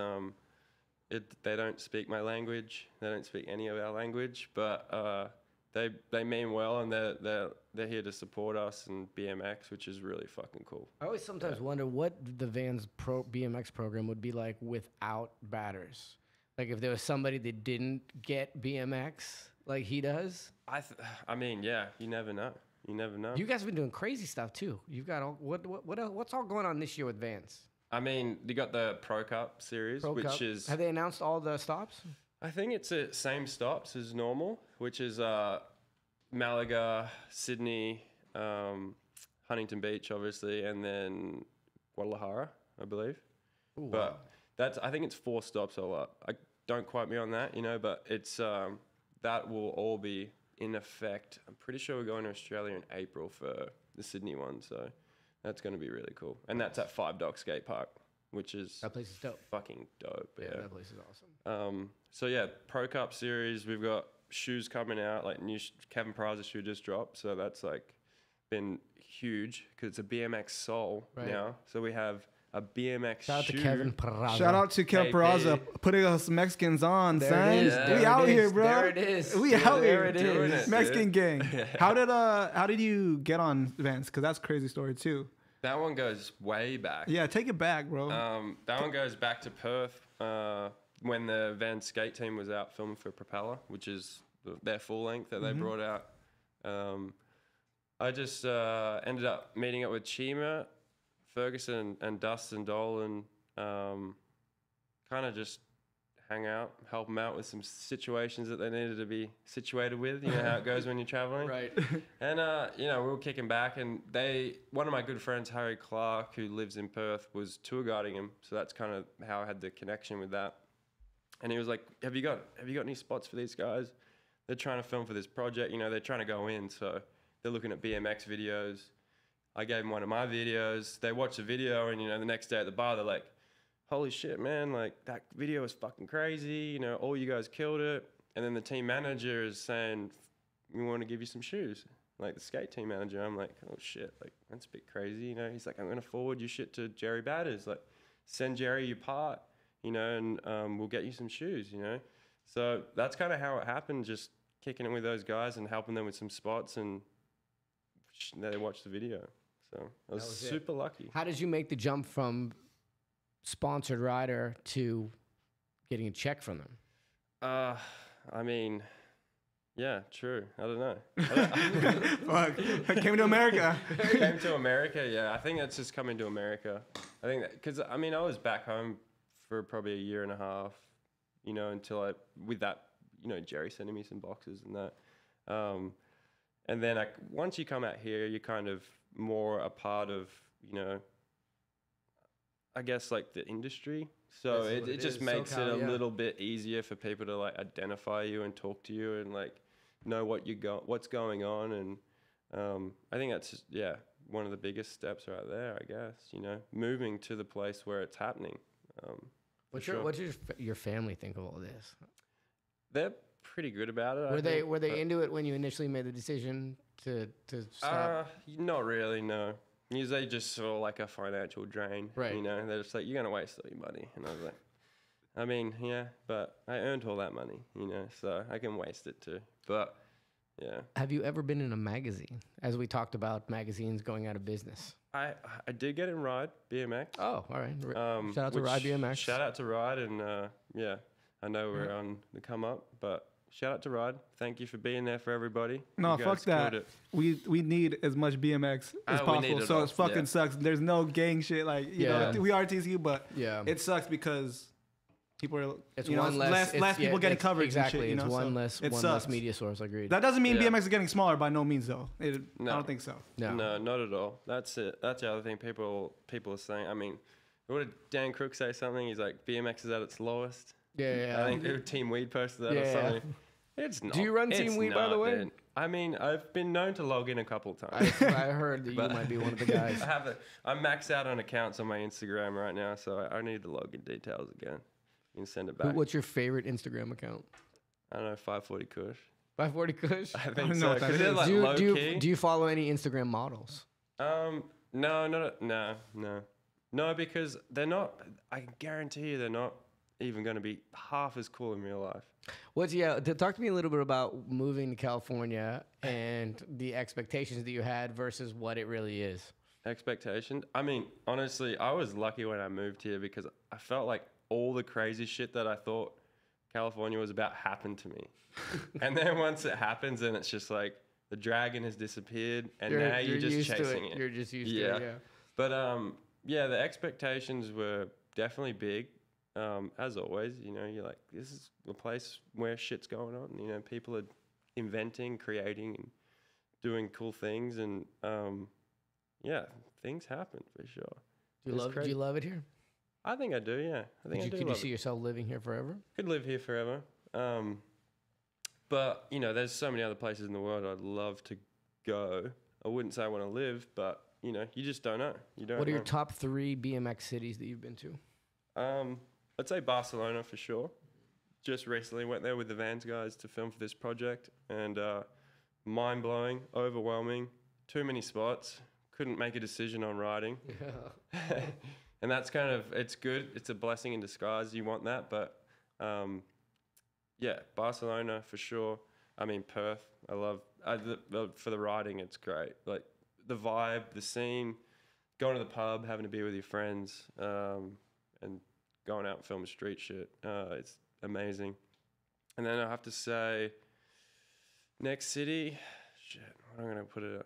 they don't speak my language. They don't speak any of our language, but they mean well, and they're here to support us and BMX, which is really fucking cool. I always sometimes wonder what the Vans BMX program would be like without batters. Like if there was somebody that didn't get BMX like he does. I mean, yeah, you never know. You never know. You guys have been doing crazy stuff too. You've got all, what's all going on this year with Vans? I mean, you got the Pro Cup series, which is... Have they announced all the stops? I think it's the same stops as normal, which is Malaga, Sydney, Huntington Beach, obviously, and then Guadalajara, I believe. Ooh, but wow. I think it's 4 stops all up. Don't quote me on that, but it's that will all be in effect. I'm pretty sure we're going to Australia in April for the Sydney one, so that's going to be really cool. And that's at 5 Dock Skate Park, which is That place is dope. fucking dope. Yeah, Yeah. that place is awesome. So yeah, Pro Cup series. We've got shoes coming out. Like new Kevin Pryze's shoe just dropped, so that's like been huge because it's a BMX sole Right. now. So we have a BMX Shout out to shoe. Kevin Peraza. Shout out to Kev Hey, Peraza hey. putting us Mexicans on, There son. it is. Yeah. There We it out is. here, bro. There it is. We out There here. it Doing is. it. Mexican dude. gang. How did you get on events? Because that's a crazy story too. That one goes way back. Yeah, take it back, bro. That one goes back to Perth when the Van skate team was out filming for Propeller, which is their full length that they brought out. I just ended up meeting up with Chima, Ferguson, and Dustin Dolan. Kind of just hang out, help them out with some situations that they needed to be situated with. You know how it goes when you're traveling. Right. And, we were kicking back, and one of my good friends, Harry Clark, who lives in Perth, was tour guiding him. So that's kind of how I had the connection with that. And he was like, have you got any spots for these guys? They're trying to film for this project. You know, they're trying to go in. So they're looking at BMX videos. I gave them one of my videos. They watched the video, and, the next day at the bar, they're like, holy shit, man, like, that video is fucking crazy. All you guys killed it. And then the team manager is saying, we want to give you some shoes. Like, the skate team manager. I'm like, oh, shit, like, that's a bit crazy, He's like, I'm going to forward your shit to Jerry Batters. Like, send Jerry your part, and we'll get you some shoes, So that's kind of how it happened, just kicking it with those guys and helping them with some spots, and they watched the video. So I was super lucky. How did you make the jump from sponsored rider to getting a check from them? I mean, yeah, true. I don't know. Fuck. I came to America. Came to America, yeah. I think that's just coming to America. I think that, because, I was back home for probably a year and a half, until with that, Jerry sending me some boxes and that. And then once you come out here, you're kind of more a part of, I guess, like, the industry. So it just makes it a little bit easier for people to, like, identify you and talk to you and, like, know what's going on. And I think that's just, one of the biggest steps right there, I guess, moving to the place where it's happening. What does your family think of all this? They're pretty good about it. Were they into it when you initially made the decision to stop? Not really, no. They just saw, like, a financial drain. Right. They're just like, you're going to waste all your money. And I was like, I mean, yeah, but I earned all that money, so I can waste it too. But, yeah. Have you ever been in a magazine? As we talked about magazines going out of business. I did get in Ride BMX. Oh, all right. Shout out to Ride BMX. Shout out to Ride, and I know we're on the come up, but shout out to Ride. Thank you for being there for everybody. No, You fuck guys that. killed it. We need as much BMX as We possible. need it So all, it fucking yeah. sucks. There's no gang shit. Like, you know, we RTC, but it sucks because people are, It's you know, one less people getting coverage exactly. and shit, It's one so less media source. Agreed. That doesn't mean Yeah. BMX is getting smaller by no means, though. I No. don't think so. No. No, not at all. That's it. That's the other thing people are saying. I mean, what did Dan Crook say something? He's like, BMX is at its lowest. Yeah. I think Team Weed posted that or Yeah. something. It's not. Do you run Team it's Weed, by the not, way? dude. I mean, I've been known to log in a couple times. I heard that you But- might be one of the guys. I'm maxed out on accounts on my Instagram right now, so I need the login details again. You can send it back. What's your favorite Instagram account? I don't know, 540 Kush. 540 Kush. I think don't know so. what that Because they're is. like low key. Do you follow any Instagram models? No, because they're not. I can guarantee you, they're not even going to be half as cool in real life. Talk to me a little bit about moving to California and the expectations that you had versus what it really is. Expectation. I mean, honestly, I was lucky when I moved here because I felt like all the crazy shit that I thought California was about happened to me. And then once it happens, then it's just like the dragon has disappeared, and now you're just used to chasing it. You're just used to it, yeah. But the expectations were definitely big. As always, you're like, this is a place where shit's going on. People are inventing, creating, and doing cool things, and things happen for sure. Do you love it here? I think I do. Yeah, Could you see yourself living here forever? Could live here forever. But there's so many other places in the world I'd love to go. I wouldn't say I want to live, but you just don't know. You don't. What are your know. top 3 BMX cities that you've been to? I'd say Barcelona for sure. Just recently went there with the Vans guys to film for this project, and mind-blowing, overwhelming, too many spots. Couldn't make a decision on riding. And that's kind of, it's good. It's a blessing in disguise. You want that. But yeah, Barcelona for sure. I mean, Perth, I love, for the riding, it's great. Like the vibe, the scene, going to the pub, having a beer with your friends, and going out and filming street shit. It's amazing. And then I have to say, next city, shit, what am I going to put it?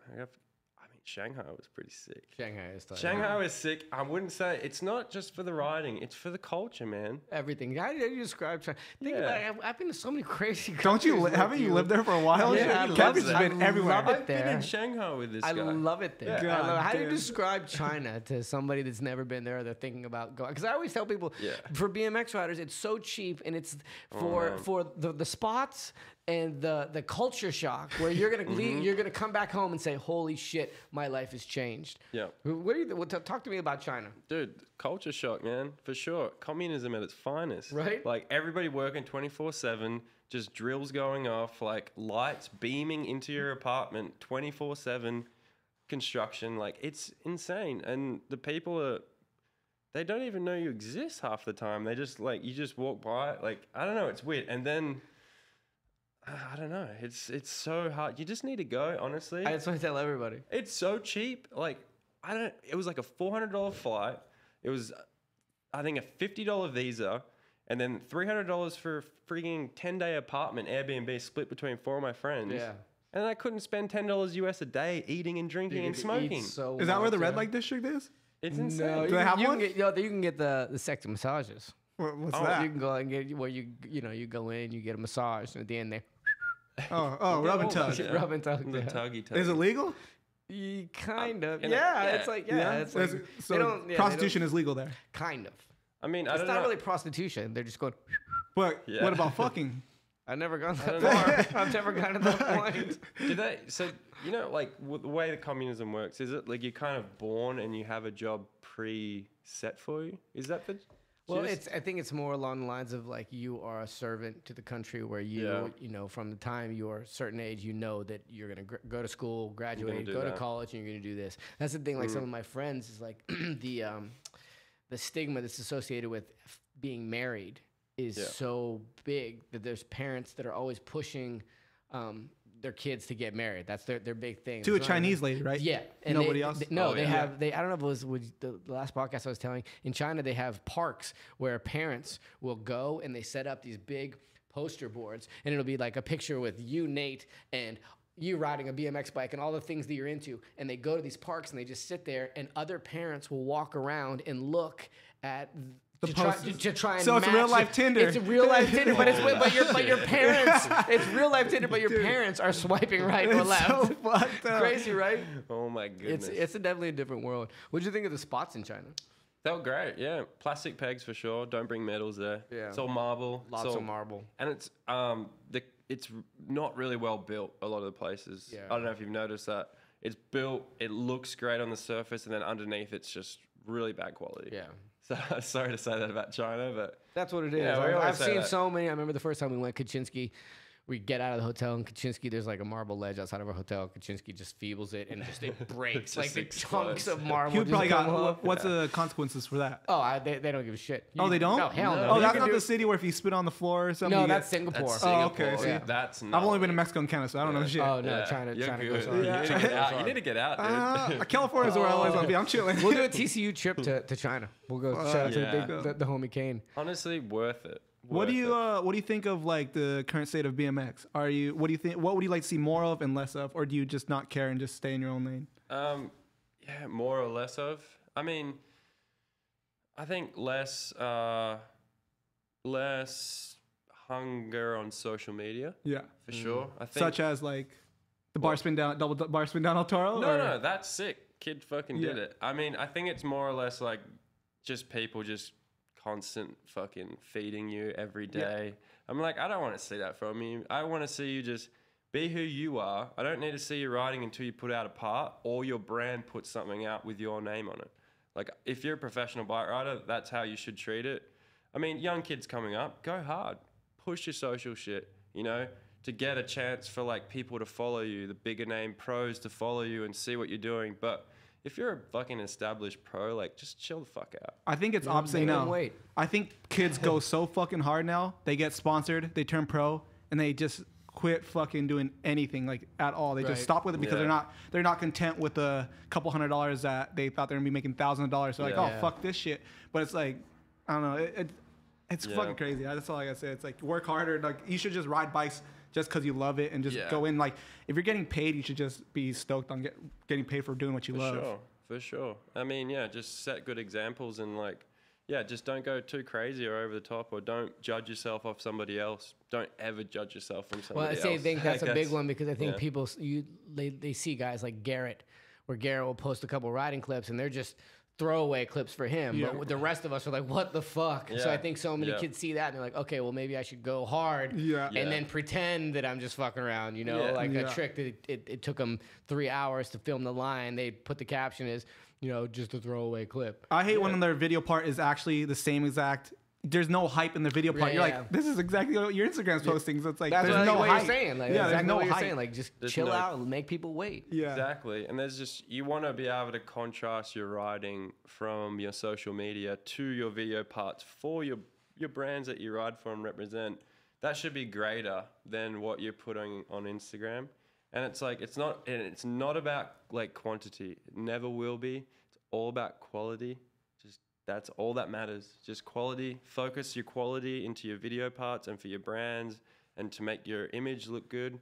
Shanghai was pretty sick. Shanghai was sick. I wouldn't say it's not just for the riding; it's for the culture, man. Everything. How do you describe China? Think about it. I've been to so many crazy countries. Don't you? Haven't you lived there for a while? Yeah, Catfish has been everywhere. I've been in Shanghai with this guy. I love it there. Yeah. How do you describe China to somebody that's never been there or they're thinking about going? Because I always tell people, for BMX riders, it's so cheap, and it's for the spots and the culture shock where you're gonna leave, you're gonna come back home and say, "Holy shit, my life has changed." Yeah. Talk to me about China, dude. Culture shock, man, for sure. Communism at its finest, right? Like everybody working 24/7, just drills going off, like lights beaming into your apartment 24/7, construction. Like it's insane, and the people they don't even know you exist half the time. They just like you just walk by, like I don't know, it's weird, and then. I don't know. It's so hard. You just need to go, honestly. I just want to tell everybody. It's so cheap. Like, it was like a $400 flight. It was, I think, a $50 visa. And then $300 for a freaking 10-day apartment, Airbnb, split between 4 of my friends. Yeah. And I couldn't spend $10 US a day eating and drinking and smoking. Is that where the red light district is? It's insane. Do they have one? You can get the sexy massages. What's that? You can go and get where you go in, you get a massage, and at the end there. Rub and tug. Rub and tug. The tuggy. Is it legal? Kind of. It's like so prostitution is legal there. Kind of. I mean, it's not really prostitution. They're just going. But what about fucking? I've never gone that far. I've never gotten to that point. Do they? So like the way the communism works, is it like you're kind of born and you have a job pre-set for you? Is that the? Well, I think it's more along the lines of like you are a servant to the country where you know, from the time you're a certain age, you know that you're going to go to school, graduate, go to college, and you're going to do this. That's the thing. Like some of my friends is like the stigma that's associated with being married is so big that there's parents that are always pushing their kids to get married. That's their big thing. To a Chinese lady, right? Yeah. And nobody else? They have, I don't know if it was the last podcast I was telling, in China they have parks where parents will go and they set up these big poster boards and it'll be like a picture with you, Nate, and you riding a BMX bike and all the things that you're into. And they go to these parks and they just sit there and other parents will walk around and look at to try and so it's real life Tinder. It's a real life Tinder, but your parents. It's real life Tinder, but your parents are swiping right or left. So fucked up. Crazy, right? Oh my goodness. It's definitely a different world. What did you think of the spots in China? They were great. Yeah, plastic pegs for sure. Don't bring metals there. Yeah, it's all marble. Lots of marble. And it's it's not really well built. A lot of the places. Yeah. I don't know if you've noticed that. It's built. It looks great on the surface, and then underneath, it's just really bad quality. Yeah. So sorry to say that about China, but that's what it is. Yeah, I've seen so many. I remember the first time we went Kaczynski. We get out of the hotel in Kaczynski. There's like a marble ledge outside of our hotel. Kaczynski just feebles it and just it breaks like the chunks of marble. You probably got what's the consequences for that? Oh, they don't give a shit. They don't? No, hell no. Oh, that's not the city where if you spit on the floor or something. No, that's Singapore. That's Singapore. Oh, okay. Yeah. That's I've only been to Mexico and Canada, so I don't know shit. Oh no, China goes on. You need to get out, dude. California's where I always want to be. I'm chilling. We'll do a TCU trip to China. We'll go shout out to the homie Kane. Honestly, worth it. What do you think of like the current state of BMX? What do you think? What would you like to see more of and less of, or do you just not care and just stay in your own lane? Yeah, more or less of. I mean, I think less hunger on social media. Yeah, for sure. I think such as like the bar spin down, double bar spin down El Toro. No, that's sick. Kid fucking did it. I mean, I think it's more or less like just people just constant fucking feeding you every day. Yeah. I'm like, I don't want to see that from you. I want to see you just be who you are. I don't need to see you riding until you put out a part or your brand puts something out with your name on it. Like, if you're a professional bike rider, that's how you should treat it. I mean, young kids coming up, go hard. Push your social shit, you know, to get a chance for, like, people to follow you, the bigger name pros to follow you and see what you're doing. But if you're a fucking established pro, like just chill the fuck out. I think it's opposite now. Wait. I think kids go so fucking hard now. They get sponsored, they turn pro, and they just quit fucking doing anything like at all. They just stop with it because they're not content with the couple $100 that they thought they were gonna be making $1,000. So like, oh fuck this shit. But it's like, I don't know. It's fucking crazy. That's all I gotta say. It's like work harder. Like you should just ride bikes just because you love it and just go in. Like if you're getting paid, you should just be stoked on getting paid for doing what you love. For sure. I mean, just set good examples and like, just don't go too crazy or over the top, or don't judge yourself off somebody else. Don't ever judge yourself from somebody else. Well, I think that's a big one because I think people they see guys like Garrett, where Garrett will post a couple riding clips and they're just throwaway clips for him, but the rest of us are like, what the fuck? So I think so many kids see that and they're like, okay, well maybe I should go hard and then pretend that I'm just fucking around, a trick that it took them 3 hours to film the line. They put the caption as, just a throwaway clip. I hate when their video part is actually the same exact. There's no hype in the video part. You're like, this is exactly what your Instagram's posting. So it's like, that's there's no what hype. You're saying. Like, there's exactly no what you're hype. saying. Like, just chill out and make people wait. Yeah, exactly. And there's just, you want to be able to contrast your riding from your social media to your video parts for your brands that you ride for and represent. That should be greater than what you're putting on Instagram. And it's like, it's not about like quantity. It never will be. It's all about quality. That's all that matters. Just quality. Focus your quality into your video parts and for your brands and to make your image look good.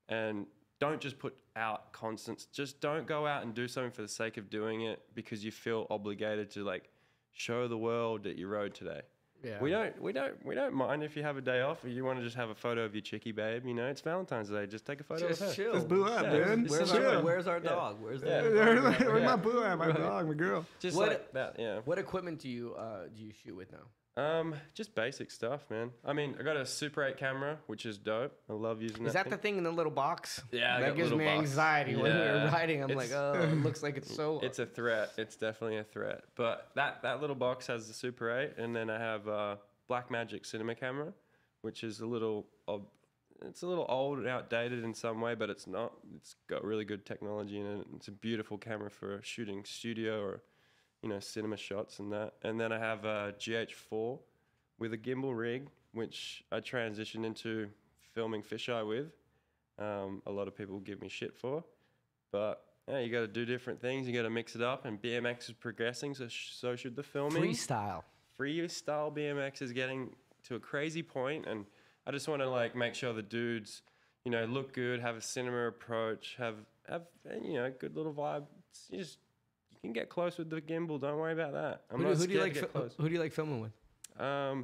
And don't just put out constants. Just don't go out and do something for the sake of doing it because you feel obligated to like show the world that you rode today. Yeah. We don't mind if you have a day off or you want to just have a photo of your chickie babe. It's Valentine's Day. Just take a photo of her. Chill. Just boo up, dude. Where's our dog? Where's that? Where's my boo at? My dog, my girl. Just like that. Yeah. What equipment do you shoot with now? Just basic stuff, man. I mean, I got a Super 8 camera, which is dope. I love using that. Is that the thing in the little box? Yeah, that gives me anxiety when we're riding. I'm like, oh, it looks like it's so. It's a threat. It's definitely a threat. But that little box has the Super 8, and then I have Blackmagic cinema camera, which is a little old and outdated in some way, but it's not. It's got really good technology in it. It's a beautiful camera for shooting studio or cinema shots and that. And then I have a GH4 with a gimbal rig, which I transitioned into filming fisheye with. A lot of people give me shit for, but you got to do different things. You got to mix it up, and BMX is progressing, so should the filming. Freestyle BMX is getting to a crazy point, and I just want to like make sure the dudes, look good, have a cinema approach, have a good little vibe. You can get close with the gimbal. Don't worry about that. Who do you like filming with? I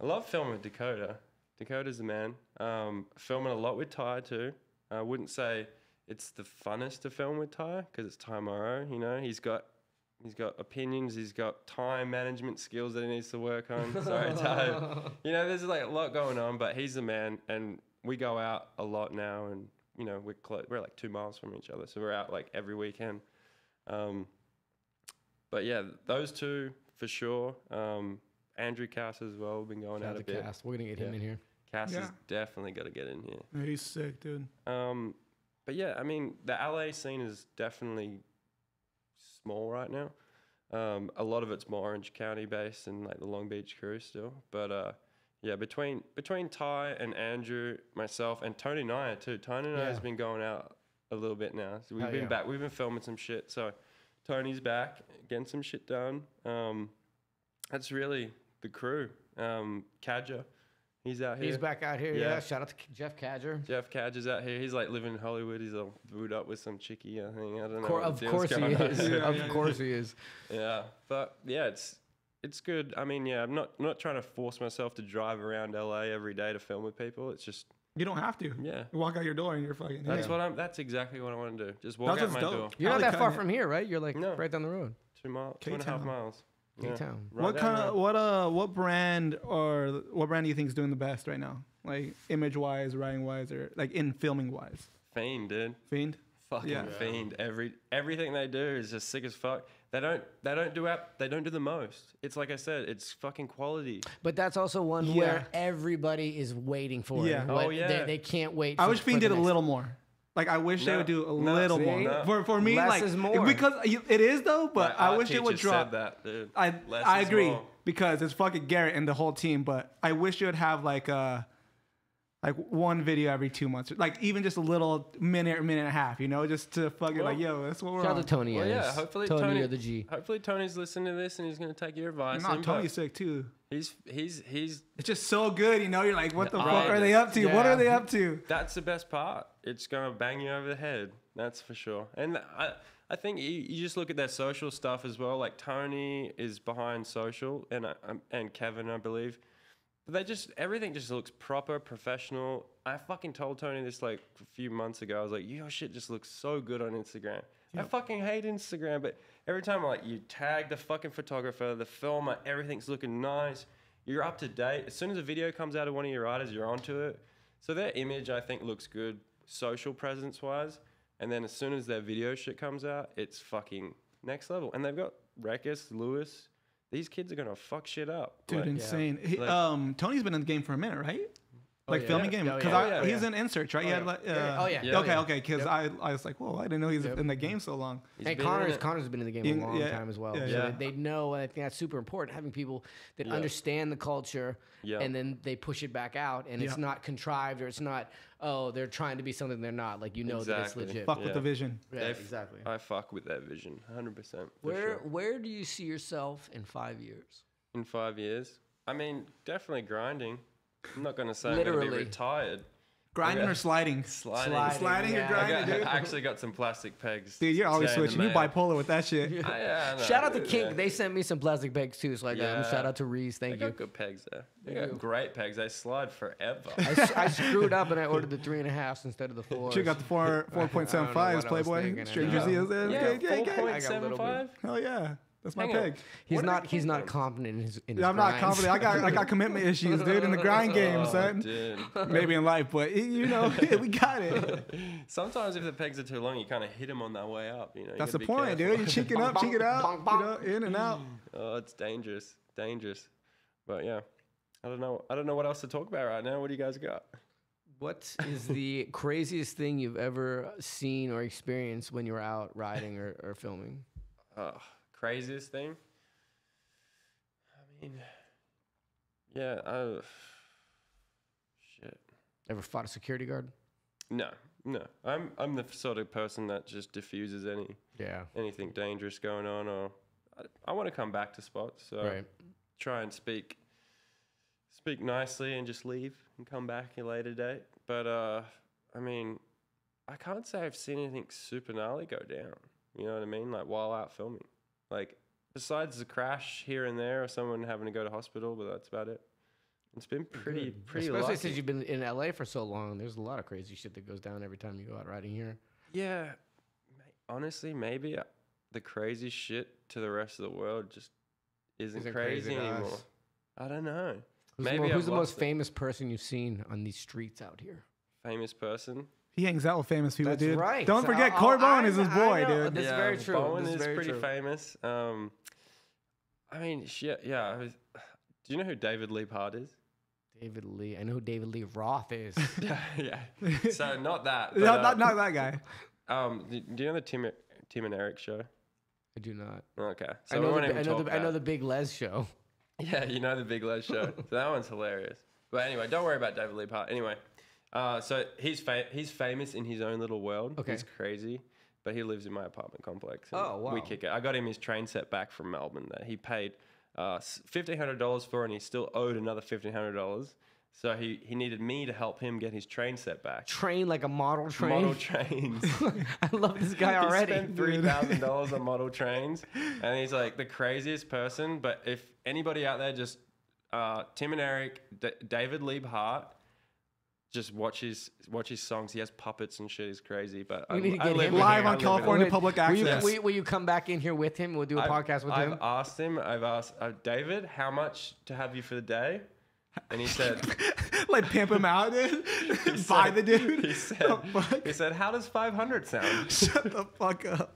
love filming with Dakota. Dakota's the man. Filming a lot with Ty too. I wouldn't say it's the funnest to film with Ty because it's Ty Morrow. He's got opinions. He's got time management skills that he needs to work on. Sorry, Ty. There's like a lot going on, but he's the man. And we go out a lot now, and we're like 2 miles from each other, so we're out like every weekend. But yeah, those two for sure. Andrew Cass as well. We've been going out a bit. Cass. We're gonna get him in here. Cass has definitely got to get in here. He's sick, dude. But yeah, I mean, the LA scene is definitely small right now. A lot of it's more Orange County based and like the Long Beach crew still. But between Ty and Andrew, myself, and Tony Naya too. Tony Naya has been going out a little bit now. So we've been back. We've been filming some shit. So Tony's back, getting some shit done. That's really the crew. Kadja, he's out here. He's back out here. Yeah. Shout out to Jeff Kadger. Jeff Kadger's out here. He's like living in Hollywood. He's all booed up with some chickie. I think. I don't know. Of course he is. Of course he is. Yeah, but yeah, it's good. I mean, I'm not trying to force myself to drive around LA every day to film with people. It's just. You don't have to. Yeah. You walk out your door and you're fucking. That's exactly what I want to do. Just walk out my door. You're not that far from here, right? You're like right down the road. 2 miles, 2.5 miles. K-Town. Right what brand do you think is doing the best right now? Like image wise, riding wise, or like in filming wise? Fiend, dude. Fiend. Fucking Fiend. Everything they do is just sick as fuck. They don't do the most. It's like I said, it's fucking quality. But that's also one where everybody is waiting for it. Yeah. They can't wait. I wish Fiend did a little more. Like I wish they No. would do a No, little see? more. No. For me, Less like is more. because it is though. But My I art wish it would teacher drop. said that, dude. I Less is agree more. because it's fucking Garrett and the whole team. But I wish it would have like one video every 2 months, like even just a little minute or minute and a half, you know, just to fucking like, yo, that's what we're Shout on. out to Tony. Well, yeah, Ennis. hopefully Tony, Tony- you're the G. Hopefully Tony's listening to this and he's gonna take your advice. Not and- Tony's sick too. He's It's just so good, you know. You're like, what the fuck Right. are they up to? What Yeah. are they up to? That's the best part. It's gonna bang you over the head. That's for sure. And I think you just look at their social stuff as well. Like Tony is behind social, and Kevin, I believe. But everything just looks proper, professional. I fucking told Tony this like a few months ago. I was like, your shit just looks so good on Instagram. I fucking hate Instagram, but every time like you tag the fucking photographer, the filmer, everything's looking nice. You're up to date. As soon as a video comes out of one of your writers, you're onto it. So their image, I think, looks good, social presence wise. And then as soon as their video shit comes out, it's fucking next level. And they've got Rekus, Lewis. These kids are gonna fuck shit up. Dude, Like, insane. He, like- Tony's been in the game for a minute, right? Like yeah. filming game, Yeah, because yeah. he's in Insearch, right? yeah. Like, Oh, yeah. Yeah. Okay. Because I was like, whoa, I didn't know he's in the game so long. he's Hey, been in it. Connor's been in the game a long Yeah. time as well. Yeah, So yeah. they know, and I think that's super important, having people that Yeah. understand the culture, Yeah. and then they push it back out, and it's Yeah. not contrived, or it's not, oh, they're trying to be something they're not. Like, you know that it's Exactly. legit. Fuck with Yeah. the vision. Yeah, They exactly. I fuck with that vision, 100%. Where do you see yourself in 5 years? In 5 years? I mean, definitely grinding. I'm not gonna say I'm gonna Literally. be retired. Grinding Okay. or sliding? Sliding. Sliding or yeah. grinding, dude? I actually got some plastic pegs. Dude, you're always today in the switching. You mail. bipolar with that shit. Yeah, I know, Shout out to dude, Kink. yeah. They sent me some plastic bags too. So Yeah. shout out to Reese. They Thank got you. good pegs there. They got great pegs. They slide forever. I screwed up and I ordered the 3.5s instead of the 4s. You got the 4.75s, I was Playboy. thinking. Strangers. Yeah. Yeah. 4.75. Hell yeah. That's my Hang on. peg. He's Where did not. it He's come not from? confident in his. Yeah, I'm not grinds. confident. I got commitment issues, dude, in the grind game, Oh, son. dude. Maybe in life, but you know, we got it. Sometimes if the pegs are too long, you kind of hit them on their way up. You know, you That's the gotta be point, careful. dude. You cheek it up, cheek it out, Bonk, bonk. you know, in and out. Oh, it's dangerous, dangerous. But yeah, I don't know what else to talk about right now. What do you guys got? What is the craziest thing you've ever seen or experienced when you were out riding or filming? Craziest thing? I mean, yeah. Shit. Ever fought a security guard? No. I'm the sort of person that just diffuses Yeah. anything dangerous going on, or I want to come back to spots, so Right. try and speak nicely and just leave and come back at a later date. But I mean, I can't say I've seen anything super gnarly go down. You know what I mean? Like while out filming, like besides the crash here and there or someone having to go to hospital, but that's about it. It's been pretty Especially lucky. since you've been in LA for so long. There's a lot of crazy shit that goes down every time you go out riding here. Yeah, honestly, maybe the crazy shit to the rest of the world just isn't crazy to anymore. us. I don't know. Who's I've the most lost it. famous person you've seen on these streets out here? Famous person? He hangs out with famous people, That's dude. right. Don't So forget, I'll- Corey Bowen I- is his I boy, know. dude. That's very true. Bowen That's is very pretty true. famous. I mean, shit, yeah. Do you know who David Lee Hart is? David Lee. I know who David Lee Roth is. Yeah. So not that. But, Not that guy. Do you know the Tim and Eric show? I do not. Okay. I So we know, won't the, even I, know talk the, I know about the Big Les show. Yeah, you know the Big Les show. So that one's hilarious. But anyway, don't worry about David Lee Hart. Anyway, so he's famous in his own little world. Okay. He's crazy, but he lives in my apartment complex. and Oh, wow. We kick it. I got him his train set back from Melbourne that he paid $1,500 for, and he still owed another $1,500. So he needed me to help him get his train set back. Train like a model train. Model trains. I love this guy already. He spent $3,000 on model trains, and he's like the craziest person. But if anybody out there, just Tim and Eric, David Lee Hart, just watch his songs. He has puppets and shit. He's crazy. But We need to I get live him in Live here. I on live in California here. Public Will you, Access. will you come back in here with him? We'll do a podcast with him. I've asked David, how much to have you for the day? And he said, Like pimp him out, dude. Buy the dude. he said, how does 500 sound? Shut the fuck up.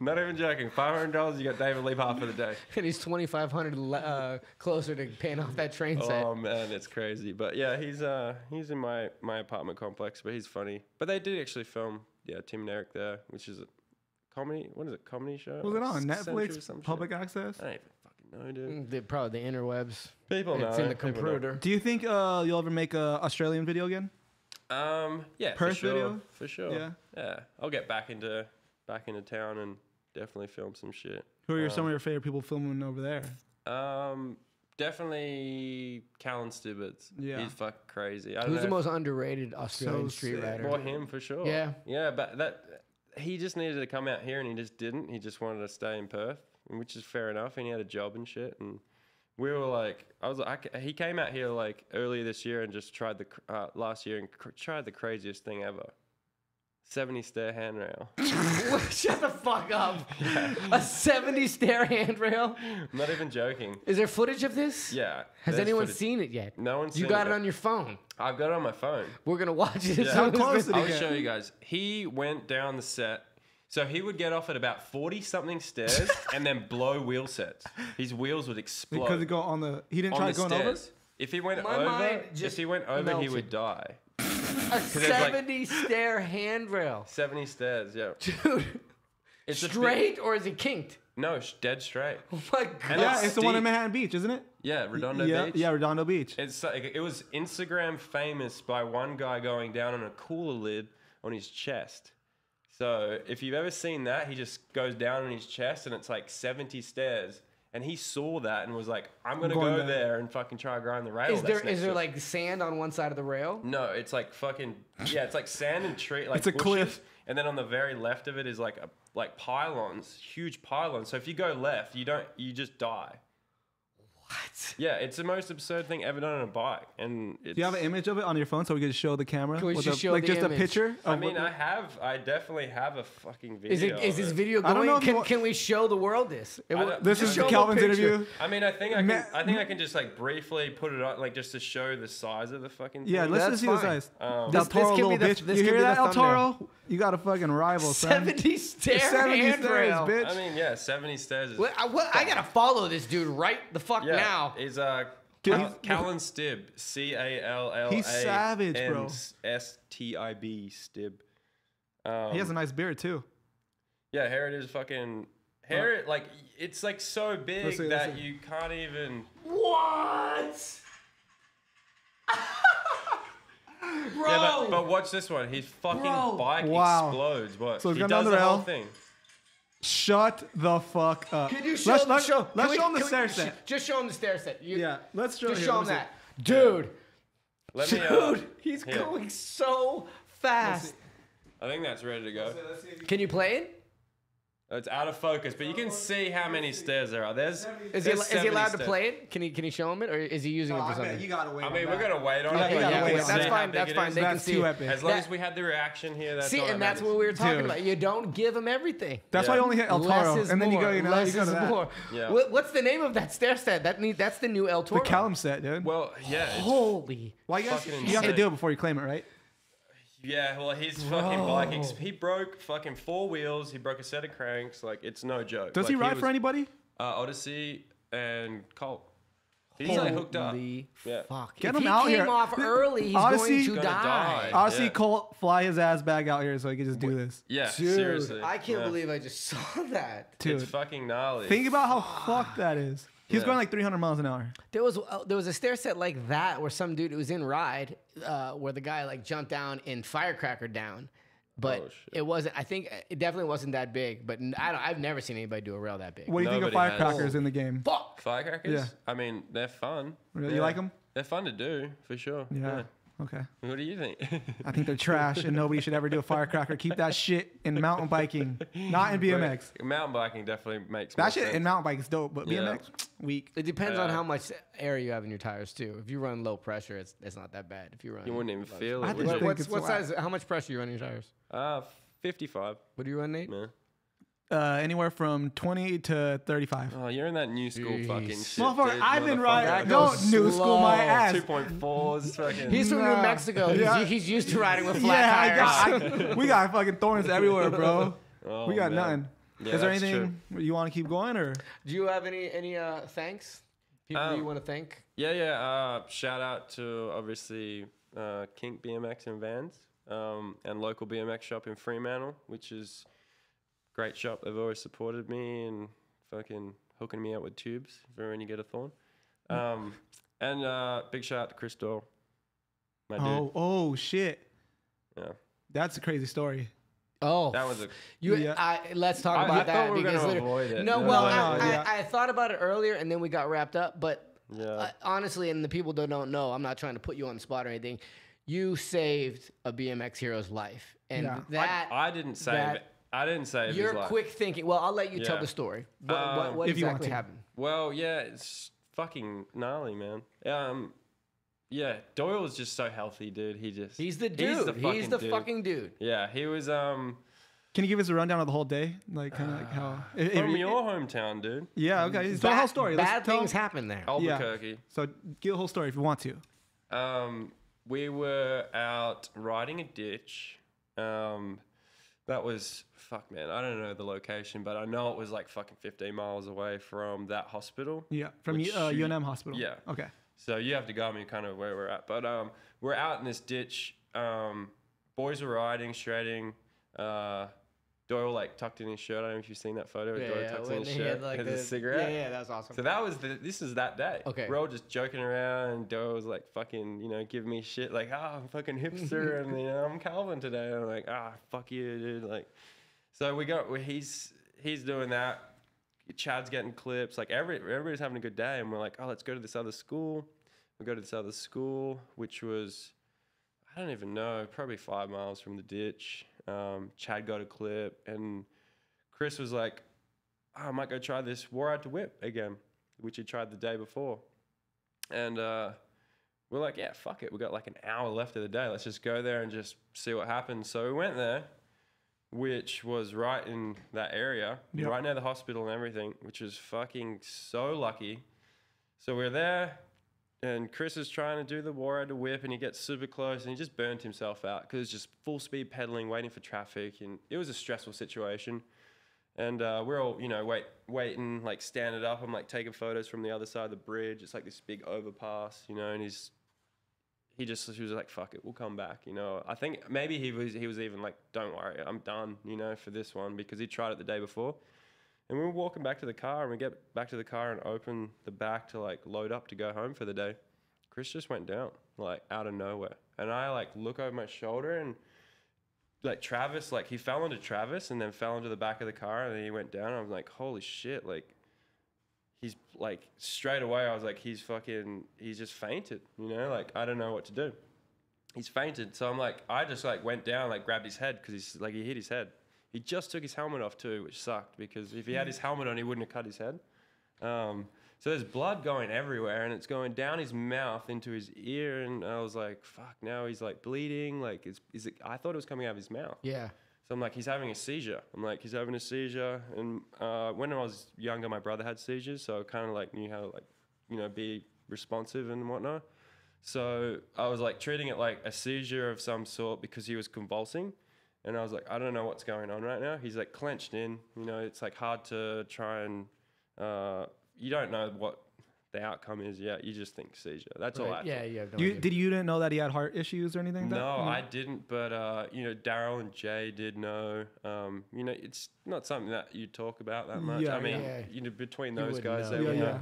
Not even joking. $500, you got David Lee Hart for the day. And he's 2,500 closer to paying off that train set. Oh man, it's crazy. But yeah, he's in my apartment complex, but he's funny. But they did actually film Tim and Eric there, which is a comedy. What is it? Comedy show? Was it on Century or Netflix? some Public shit? access? I don't even fucking know, dude. Probably the interwebs. People know. It's in the people know. computer. Do you think you'll ever make a Australian video again? Yeah, Perth for sure. video? For sure. Yeah. Yeah. I'll get back into town and definitely film some shit. Who are some of your favorite people filming over there? Definitely Callan Stibberts. Yeah. He's fucking crazy. I don't Who's know the if- most underrated Australian street sick. rider? Well, him for sure. Yeah. Yeah, but he just needed to come out here and he just didn't. He just wanted to stay in Perth, which is fair enough. And he had a job and shit. And we were like, he came out here like earlier this year and just tried last year and tried the craziest thing ever. 70 stair handrail. Shut the fuck up. A 70 stair handrail? I'm not even joking. Is there footage of this? Yeah. Has there's anyone footage. seen it yet? No one's You seen got it it on your phone. I've got it on my phone. We're going to watch it as Yeah. soon How as close this- did he I'll get? show you guys. He went down the set. So he would get off at about 40-something stairs and then blow wheel sets. His wheels would explode. Because he didn't on try the going over? stairs. If he went My over, mind just he melted. would die. A there's like- 70 stair handrail. 70 stairs, yeah. Dude, It's a straight or is it kinked? No, dead straight. Oh my God. And Yeah, it's the one in steep. Manhattan Beach, isn't it? Yeah, Redondo yeah, Beach. Yeah, Redondo Beach. It was Instagram famous by one guy going down on a cooler lid on his chest. So if you've ever seen that, he just goes down on his chest and it's like 70 stairs. And he saw that and was like, I'm going to Going go down. there and fucking try to grind the rail. Is that's there next to it. like sand on one side of the rail? No, it's like fucking, yeah, it's like sand and tree, like It's a bushes, cliff. And then on the very left of it is like pylons, huge pylons. So if you go left, you just die. What? Yeah, it's the most absurd thing ever done on a bike. And it's, Do you have an image of it on your phone so we could show the camera? Can we with just show like the just image? a picture? I of mean, what- I definitely have a fucking video. Is this of it. video I don't know going? if you want- Can we show the world this? This Just is show them a Calvin's picture. interview. I mean, I think I can just like briefly put it on, like just to show the size of the fucking thing. Yeah, let's That's just see the fine. size. Um, Del This Toro, can be little the- bitch. this You can hear be the that, El thumbnail. Toro? You got a fucking rival, son. 70 stair 70 stairs, handrail. bitch. I mean, yeah, 70 stairs. Is I gotta follow this dude right the fuck yeah, now. Is Callan Stib, Call. He's savage, bro. Stib. He has a nice beard too. Yeah, Heritage fucking like it's like so big Let's see, that let's see. you can't even. What? Bro. Yeah, but watch this one. His fucking Bro. bike Wow. explodes. But So he's he gone does down the the whole rail. thing. Shut the fuck up. Can you show? Let's can show we- him the can we- stair set. Just show him the stair set. Yeah, let's show Just here, show let him me see. that, dude. Let me. Dude, he's here. going so fast. I think that's ready to go. Can you play it? It's out of focus, but you can see how many stairs there are. Is he 70 allowed to stairs. play it? Can he show him it, or is he using it for something? gotta wait. I mean, we're gonna wait on Yeah, it. you but gotta you wait can on see that. That's how fine. big That's it fine. is. They can That's see too it. epic. As long That- as we had the reaction here, that's See, all and that that's matters. what we were talking Dude. about. You don't give him everything. That's Yeah. why you only hit El Less Toro, is and then more. you go Less to is that. more. Yeah. What's the name of that stair set? That's the new El The Toro. Callum set, dude. Well, yeah, it's- Holy. Why you guys? fucking You have to insane. do it before you claim it, right? yeah. Well, his fucking bike, he broke fucking 4 wheels. He broke a set of cranks. Like it's no joke. Does Like, he ride was, for anybody? Odyssey and Colt. He's like hooked up. Holy Yeah. fuck. Get If him he out came here. off early, he's Odyssey- going to Gonna die. die. Honestly, Yeah. Colt fly his ass back out here so he can just do this. Yeah. Dude, Seriously. I can't Yeah. believe I just saw that. Dude, It's fucking gnarly. think about how fucked that is. He's Yeah. going like 300 miles an hour. There was a stair set like that where some dude, it was in Ride, where the guy like jumped down and firecracker down. But Oh, shit. it wasn't. I think it definitely wasn't that big. But I've never seen anybody do a rail that big. What do you think of Nobody has. firecrackers in the game? Fuck. Firecrackers? Yeah. I mean, they're fun. Really? Yeah. You like them? They're fun to do, for sure. Yeah. Okay. What do you think? I think they're trash and nobody should ever do a firecracker. Keep that shit in mountain biking, not in BMX. Mountain biking definitely makes That more shit sense. in mountain bike is dope, but Yeah. BMX, weak. It depends on how much air you have in your tires too. If you run low pressure, it's not that bad. If you run, You wouldn't even feel I it. just would you? think What it's size? How much pressure you run in your tires? 55. What do you run, Nate? Man. Anywhere from 20 to 35. Oh, you're in that new school fucking Jeez. shit. Motherfucker, dude, I've been motherfucker. riding. That Don't goes new school my slow. ass. 2.4s fucking. He's from Nah. New Mexico. Yeah. He's used to riding with flat Yeah, tires. we got fucking thorns everywhere, bro. Oh, We got man. nothing. Yeah, Is there that's anything you want to keep going or? Do you have any thanks? People you want to thank? Yeah. Shout out to obviously Kink BMX and Vans. and local BMX shop in Fremantle, which is a great shop. They've always supported me and fucking hooking me out with tubes for when you get a thorn. And big shout out to Chris Doyle, my dude. Oh shit. Yeah. That's a crazy story. Oh, That was a... let's talk about that. thought we were gonna avoid it. No, No, well, yeah. I thought about it earlier, and then we got wrapped up. But Yeah. honestly, and the people that don't know, I'm not trying to put you on the spot or anything. You saved a BMX hero's life, and Yeah. that I didn't save it. I didn't save Your his life. quick thinking. Well, I'll let you tell Yeah. the story. What If you want exactly to. happened? Well, yeah, it's fucking gnarly, man. Yeah, Doyle was just so healthy, dude. He's the dude. He's the fucking dude. Yeah, he was Can you give us a rundown of the whole day? Like kind of like how from your hometown, dude. Yeah, okay. Tell the whole story. Bad things happen there. Albuquerque. So give the whole story if you want to. We were out riding a ditch. That was fuck, man. I don't know the location, but I know it was like fucking 15 miles away from that hospital. Yeah, from Which UNM hospital. Yeah. Okay. So you have to guide me kind of where we're at. But we're out in this ditch. Boys were riding, shredding. Doyle like tucked in his shirt. I don't know if you've seen that photo. Doyle tucks in his shirt, has a cigarette. Yeah, that was awesome. So that was this is that day. Okay. We're all just joking around, and Doyle was like fucking, giving me shit like, I'm fucking hipster, and I'm Calvin today. And I'm like, fuck you, dude. Like, so he's doing that. Chad's getting clips. Like everybody's having a good day, and we're like, let's go to this other school. We go to this other school, which was, I don't even know, probably 5 miles from the ditch. Chad got a clip, and Chris was like, I might go try this War Out to Whip again, which he tried the day before. And we're like, yeah, fuck it. We got like an hour left of the day. Let's just go there and just see what happens. So we went there, which was right in that area, right near the hospital and everything, which was fucking so lucky. So we're there, and Chris is trying to do the War Out to Whip, and he gets super close, and he just burnt himself out because it's just full speed pedaling, waiting for traffic, and it was a stressful situation. And we're all, waiting, like standing up. I'm like taking photos from the other side of the bridge. It's like this big overpass, and he was like, fuck it, we'll come back, I think maybe he was even like, don't worry, I'm done, for this one, because he tried it the day before. And we were walking back to the car, and we get back to the car and open the back to like load up to go home for the day. Chris just went down, like out of nowhere. And I like look over my shoulder, and like Travis, like he fell into Travis and then fell into the back of the car, and then he went down. I was like, holy shit, like he's like straight away I was like, he's just fainted, like I don't know what to do. He's fainted. So I'm like, I just like went down, like grabbed his head, because he hit his head. He just took his helmet off too, which sucked, because if he had his helmet on, he wouldn't have cut his head. So there's blood going everywhere, and it's going down his mouth into his ear, and I was like, fuck, now he's like bleeding. Like, I thought it was coming out of his mouth. Yeah. So I'm like, he's having a seizure. He's having a seizure. And when I was younger, my brother had seizures, so I kind of like knew how to like, be responsive and whatnot. So I was like treating it like a seizure of some sort, because he was convulsing. And I was like, I don't know what's going on right now. He's like clenched in, it's like hard to try and, you don't know what the outcome is yet. You just think seizure. That's all I thought. Yeah, yeah. No Did you didn't know that he had heart issues or anything like that? No, I didn't. But, Daryl and Jay did know. It's not something that you talk about that much. Yeah, I mean, yeah. between those guys, know. they would Yeah.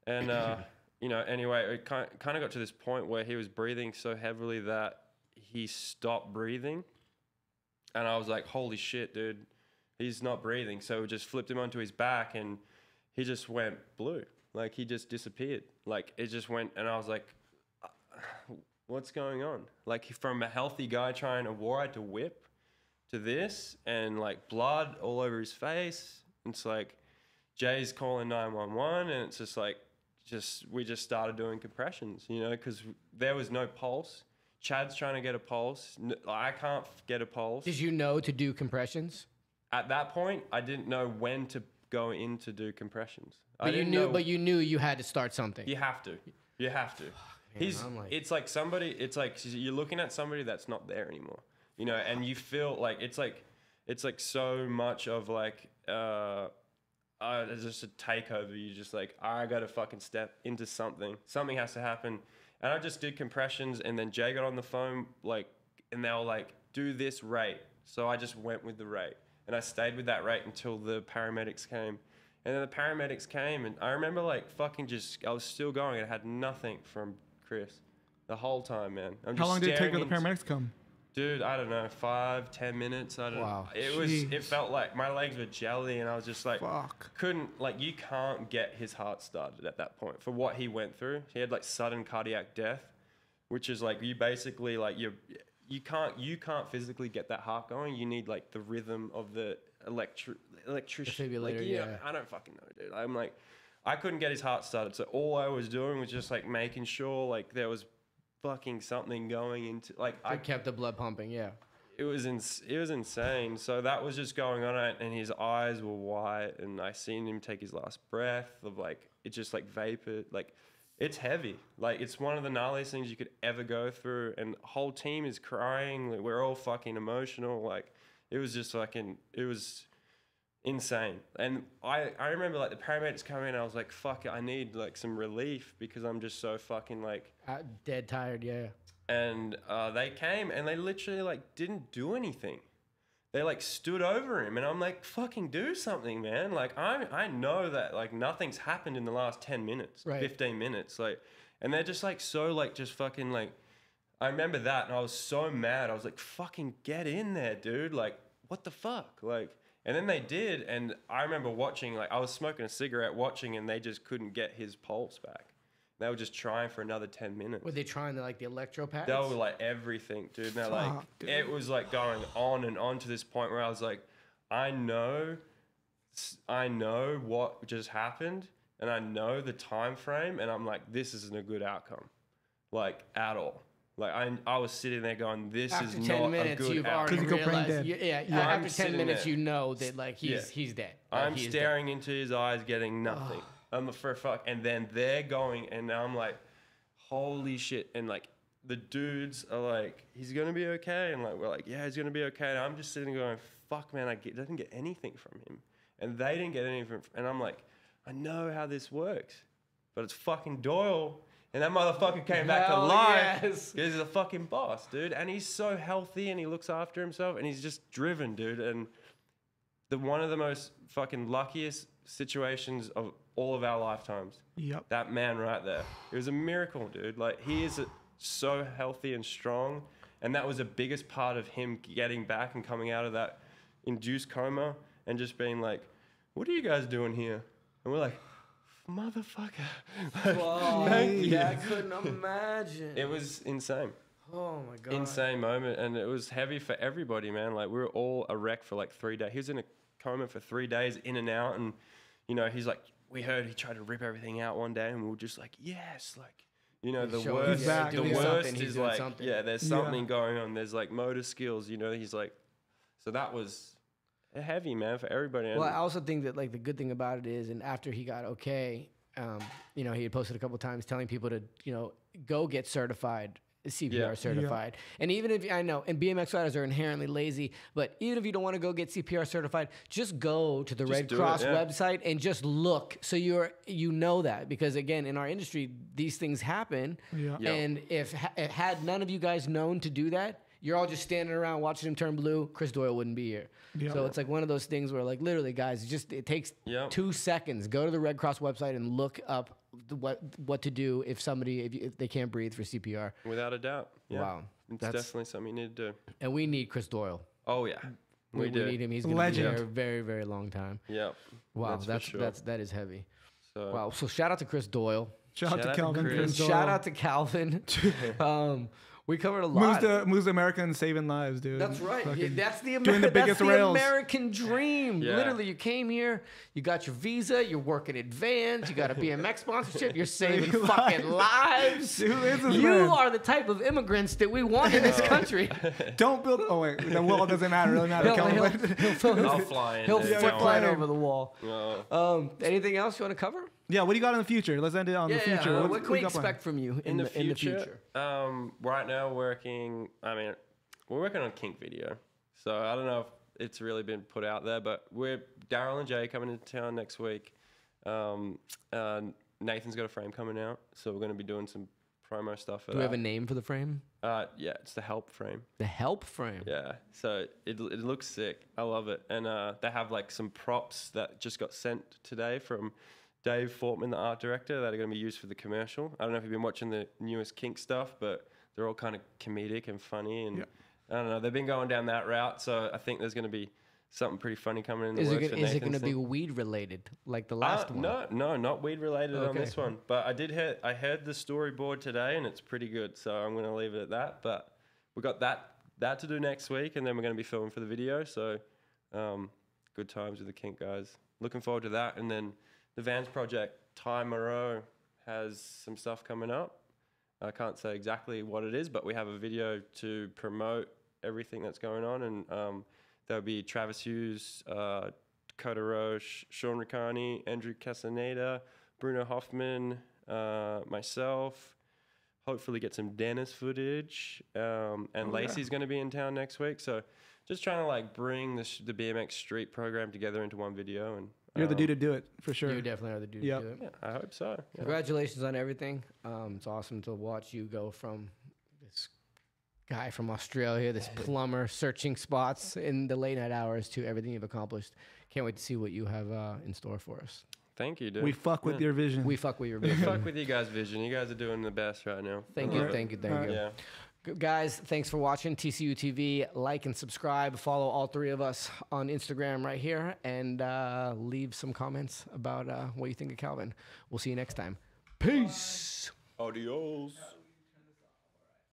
know. And, anyway, it kind of got to this point where he was breathing so heavily that he stopped breathing. And I was like, holy shit, dude, he's not breathing. So we just flipped him onto his back, and he just went blue. Like, he just disappeared. Like, it just went, and I was like, what's going on? Like, from a healthy guy trying a War Out to Whip to this, and like blood all over his face. It's like, Jay's calling 911, and it's just like, we just started doing compressions, because there was no pulse. Chad's trying to get a pulse. I can't get a pulse. Did you know to do compressions? At that point, I didn't know when to go in to do compressions. But you knew. But you knew you had to start something. You have to. It's like you're looking at somebody that's not there anymore. And you feel like it's like so much of like there's just a takeover. You just like, I gotta fucking step into something. Something has to happen. And I just did compressions, and then Jay got on the phone, like, and they were like, do this rate. So I just went with the rate. And I stayed with that rate until the paramedics came. And then the paramedics came, and I remember like fucking I was still going, and I had nothing from Chris the whole time, man. How long did it take for the paramedics come? Dude, I don't know, 5-10 minutes. I don't know. It felt like my legs were jelly, and I was just like, you can't get his heart started at that point for what he went through. He had like sudden cardiac death, which is like you basically like you can't physically get that heart going. You need like the rhythm of the electricity. Like, I don't fucking know, dude. I'm like, I couldn't get his heart started. So all I was doing was just like making sure like there was fucking something going into like I kept the blood pumping. Yeah, it was insane. So that was just going on, and his eyes were white, and I seen him take his last breath of like it just like vapor. Like it's heavy. Like it's one of the gnarliest things you could ever go through, and the whole team is crying. Like, we're all fucking emotional. Like it was just fucking. It was insane. And I remember like the paramedics coming in, I was like, fuck it, I need like some relief because I'm just so fucking like dead tired. Yeah. And they came and they literally like didn't do anything. They like stood over him, and I'm like, fucking do something, man. Like I know that like nothing's happened in the last 10 minutes, 15 minutes. Like, and they're just like so like just fucking like, I remember that, and I was so mad. I was like, fucking get in there, dude. Like, what the fuck? Like, and then they did, and I remember watching, like, I was smoking a cigarette watching, and they just couldn't get his pulse back. They were just trying for another 10 minutes. Were they trying like the electro pads? They were like everything, dude. And they're like, it was like going on and on to this point where I was like, I know what just happened, and I know the time frame, and I'm like, this isn't a good outcome, like at all. Like I was sitting there going, this after is 10 not minutes, a good you've outcome. already realized. After 10 minutes, there. you know that like he's dead. I'm staring into his eyes, getting nothing. For fuck, and then they're going, and I'm like, holy shit! And like the dudes are like, he's gonna be okay, and like we're like, yeah, he's gonna be okay. And I'm just sitting going, fuck, man, didn't get anything from him, and they didn't get anything. And I'm like, I know how this works, but it's fucking Doyle. And that motherfucker came back to life because he's a fucking boss, dude. And he's so healthy, and he looks after himself, and he's just driven, dude. And one of the most fucking luckiest situations of all of our lifetimes. Yep. That man right there. It was a miracle, dude. Like, he is so healthy and strong. And that was the biggest part of him getting back and coming out of that induced coma and just being like, what are you guys doing here? And we're like, motherfucker. Whoa, I couldn't imagine. It was insane. Oh my God. Insane moment. And it was heavy for everybody, man. Like, we were all a wreck for like 3 days. He was in a coma for 3 days, in and out. And, you know, he's like, we heard he tried to rip everything out one day, and we were just like, yes, like, you know, the worst is like, there's something going on. There's like motor skills, you know, he's like, so that was heavy, man, for everybody. Well, I also think that like the good thing about it is, and after he got okay, you know, he had posted a couple times telling people to, you know, go get certified, CPR certified. And even if, I know, and BMX riders are inherently lazy, but even if you don't want to go get CPR certified, just go to the Red Cross website and just look. So you know that, because again, in our industry, these things happen. Yeah. And if had none of you guys known to do that, you're all just standing around watching him turn blue, Chris Doyle wouldn't be here. Yep. So it's like one of those things where, like, literally, guys, it takes 2 seconds. Go to the Red Cross website and look up what to do if they can't breathe for CPR. Without a doubt. Yeah. Wow. It's definitely something you need to do. And we need Chris Doyle. Oh, yeah. We need him. He's going to be there a very, very long time. Yeah. Wow. That is heavy. Wow. So shout out to Chris Doyle. Shout out to Calvin. Shout out to Calvin. We covered a lot. Moves the American saving lives, dude. That's right. That's the biggest rails. American dream. Yeah. Literally, you came here, you got your visa, you're working advance, you got a BMX sponsorship, you're saving fucking lives. You are the type of immigrants that we want in this country. Don't build. Oh wait, the wall doesn't matter. It doesn't matter. I'll fly in. He'll fly over the wall. Anything else you want to cover? Yeah, what do you got in the future? Let's end it on the future. What can we expect from you in the future? Right now, we're working on a kink video. So I don't know if it's really been put out there, but Daryl and Jay coming into town next week. Nathan's got a frame coming out, so we're going to be doing some promo stuff for Do we have a name for the frame? Yeah, it's the Help frame. The Help frame. Yeah, so it looks sick. I love it. And they have like some props that just got sent today from Dave Fortman, the art director, that are going to be used for the commercial. I don't know if you've been watching the newest Kink stuff, but they're all kind of comedic and funny. And I don't know, they've been going down that route. So I think there's going to be something pretty funny coming in the works for Nathan's Is it going to be weed related like the last one? No, not weed related on this one. But I heard the storyboard today and it's pretty good. So I'm going to leave it at that. But we got that to do next week, and then we're going to be filming for the video. So good times with the Kink guys. Looking forward to that. And then the Vans project, Ty Moreau, has some stuff coming up. I can't say exactly what it is, but we have a video to promote everything that's going on. And there'll be Travis Hughes, Dakota Roche, Sean Riccardi, Andrew Castaneda, Bruno Hoffman, myself. Hopefully get some Dennis footage. And Lacey's going to be in town next week. So just trying to like bring the BMX street program together into one video. And you're the dude to do it, for sure. You definitely are the dude to do it. Yeah, I hope so. Yeah. Congratulations on everything. It's awesome to watch you go from this guy from Australia, this plumber searching spots in the late night hours, to everything you've accomplished. Can't wait to see what you have in store for us. Thank you, dude. We fuck with your vision. We fuck with your We vision. fuck with you guys' vision. You guys are doing the best right now. Thank you. Yeah. Guys, thanks for watching TCU TV. Like and subscribe. Follow all three of us on Instagram right here, and leave some comments about what you think of Calvin. We'll see you next time. Peace. Adios.